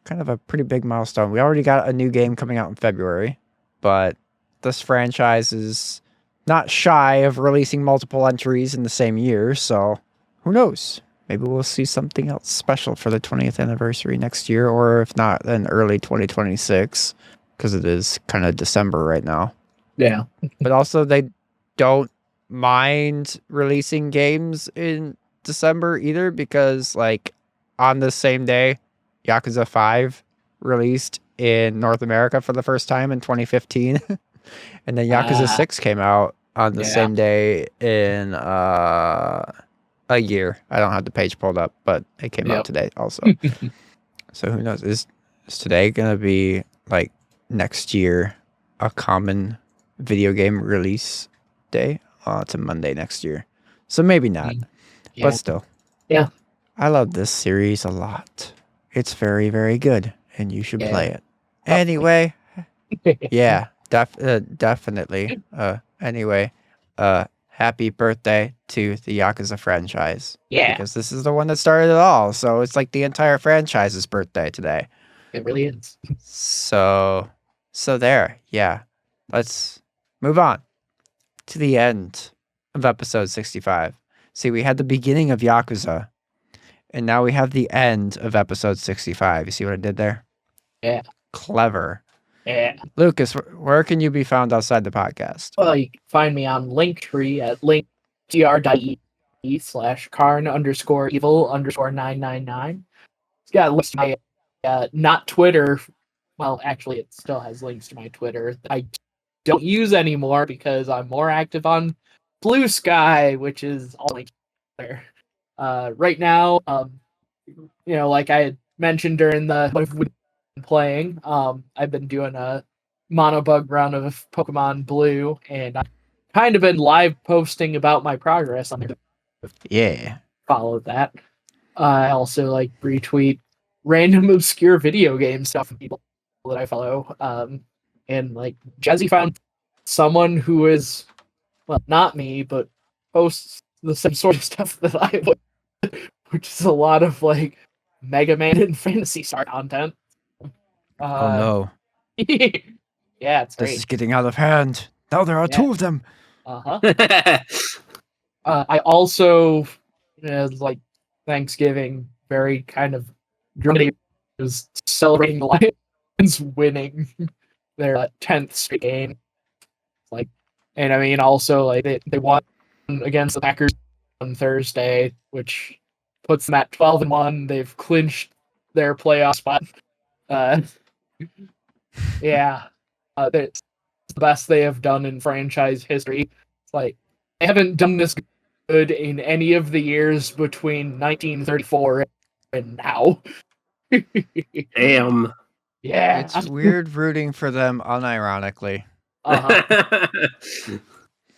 Kind of a pretty big milestone. We already got a new game coming out in February, but this franchise is not shy of releasing multiple entries in the same year, so who knows? Maybe we'll see something else special for the 20th anniversary next year, or if not, then early 2026, because it is kind of December right now. Yeah. But also, they don't mind releasing games in December either, because like on the same day, Yakuza 5 released in North America for the first time in 2015. And then Yakuza 6 came out on the same day in a year. I don't have the page pulled up, but it came out today also. So who knows? Is today going to be like next year a common video game release day? It's a Monday next year. So maybe not. Yeah. But still. Yeah. I love this series a lot. It's very, very good, and you should play it. Anyway, yeah, definitely. Anyway, happy birthday to the Yakuza franchise. Yeah. Because this is the one that started it all, so it's like the entire franchise's birthday today. It really is. So there, yeah. Let's move on to the end of episode 65. See, we had the beginning of Yakuza, and now we have the end of episode 65. You see what I did there? Yeah. Clever. Yeah. Lucas, where can you be found outside the podcast? Well, you can find me on Linktree at linktr.ee/Karn_evil_999. It's got links to my, not Twitter. Well, actually, it still has links to my Twitter that I don't use anymore because I'm more active on Blue Sky, which is all linked there. Right now, like I had mentioned during the what we've been playing, I've been doing a monobug round of Pokemon Blue, and I've kind of been live posting about my progress on there. Yeah. Follow that. I also retweet random obscure video game stuff from people that I follow. And like Jazzy found someone who is, well, not me, but posts the same sort of stuff that I would, which is a lot of like Mega Man and Fantasy Star content. Oh no, Yeah, it's this is great. getting out of hand. Now there are Yeah. two of them. I also, like Thanksgiving, very kind of dramatic, was celebrating the Lions winning their 10th straight game. Like, and I mean, also like they won against the Packers on Thursday, which puts them at 12-1. They've clinched their playoff spot. Uh, yeah, it's the best they have done in franchise history. It's like they haven't done this good in any of the years between 1934 and now. Damn. Yeah, It's weird rooting for them unironically.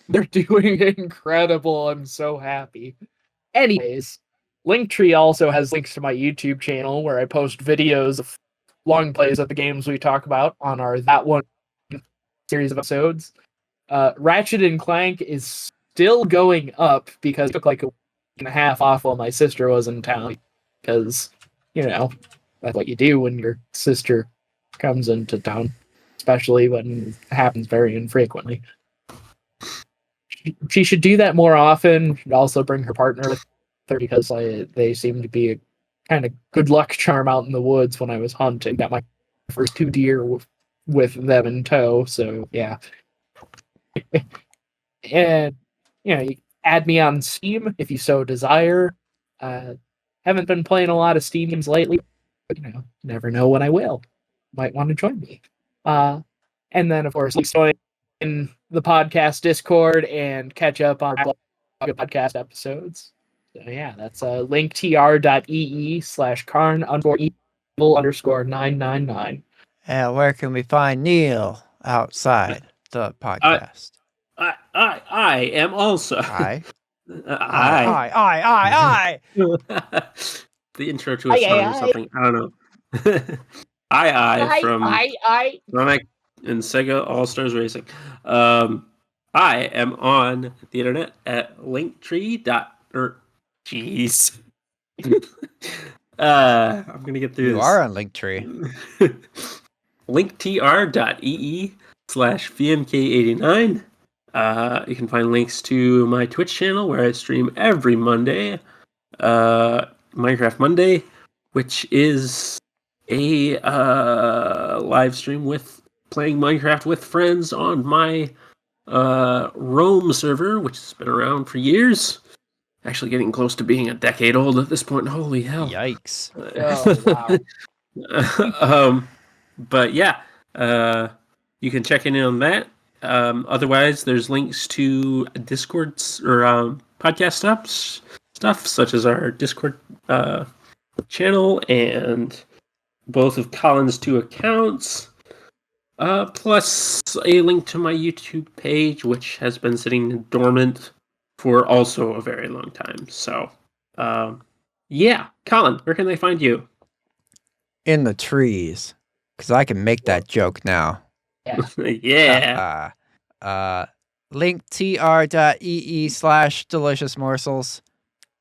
they're doing incredible. I'm so happy. Anyways, Linktree also has links to my YouTube channel where I post videos of long plays of the games we talk about on our That One series of episodes. Ratchet and Clank is still going up because it took like a week and a half off while my sister was in town. Because, that's what you do when your sister comes into town, especially when it happens very infrequently. She should do that more often. Should also bring her partner with her because they seem to be a kind of good luck charm out in the woods when I was hunting. Got my first 2 deer with them in tow. So yeah. And you add me on Steam if you so desire. Haven't been playing a lot of Steam games lately, but never know when I will. Might want to join me. And then of course, join in the podcast Discord and catch up on podcast episodes. So yeah, that's linktr.ee/karn_evil_999. And where can we find Neal outside the podcast? I am also. I. The intro to a song or something. I don't know. From Sonic and Sega All Stars Racing. I am on the internet at linktree. Jeez. I'm gonna get through You this. are on Linktree. linktr.ee/vmk89. You can find links to my Twitch channel where I stream every Monday, Minecraft Monday, which is a live stream with playing Minecraft with friends on my Rome server, which has been around for years. Actually getting close to being a decade old at this point. Holy hell. Yikes. Oh, wow. But yeah, you can check in on that. Otherwise, there's links to Discords or podcast stuff, such as our Discord channel and both of Colin's 2 accounts, plus a link to my YouTube page, which has been sitting dormant for also a very long time. So, yeah, Colin, where can they find you? In the trees. Because I can make that joke now. Yeah. linktr.ee/delicious morsels.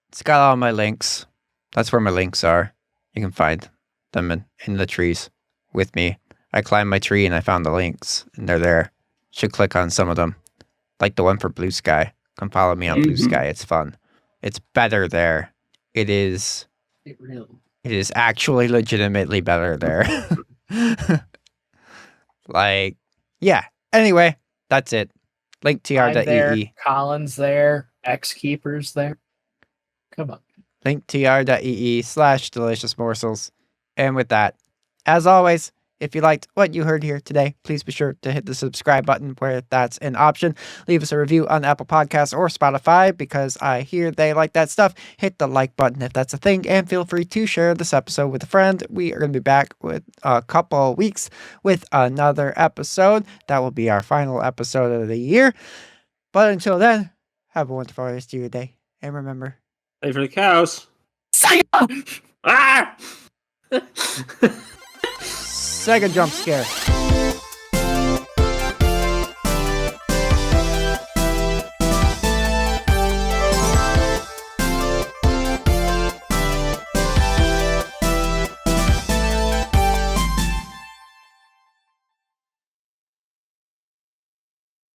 It's got all my links. That's where my links are. You can find them in the trees with me. I climbed my tree and I found the links, and they're there. Should click on some of them. Like the one for Blue Sky. Come follow me on Blue Sky. It's fun. It's better there. It is actually legitimately better there. Like, yeah. Anyway, that's it. linktr.ee. Colin's there. X-Keeper's there. Come on. linktr.ee/delicious morsels. And with that, as always, if you liked what you heard here today, please be sure to hit the subscribe button where that's an option. Leave us a review on Apple Podcasts or Spotify because I hear they like that stuff. Hit the like button if that's a thing, and feel free to share this episode with a friend. We are going to be back with a couple of weeks with another episode. That will be our final episode of the year. But until then, have a wonderful rest of your day. And remember, Play for the cows. Saigon! Ah! Sega jump scare.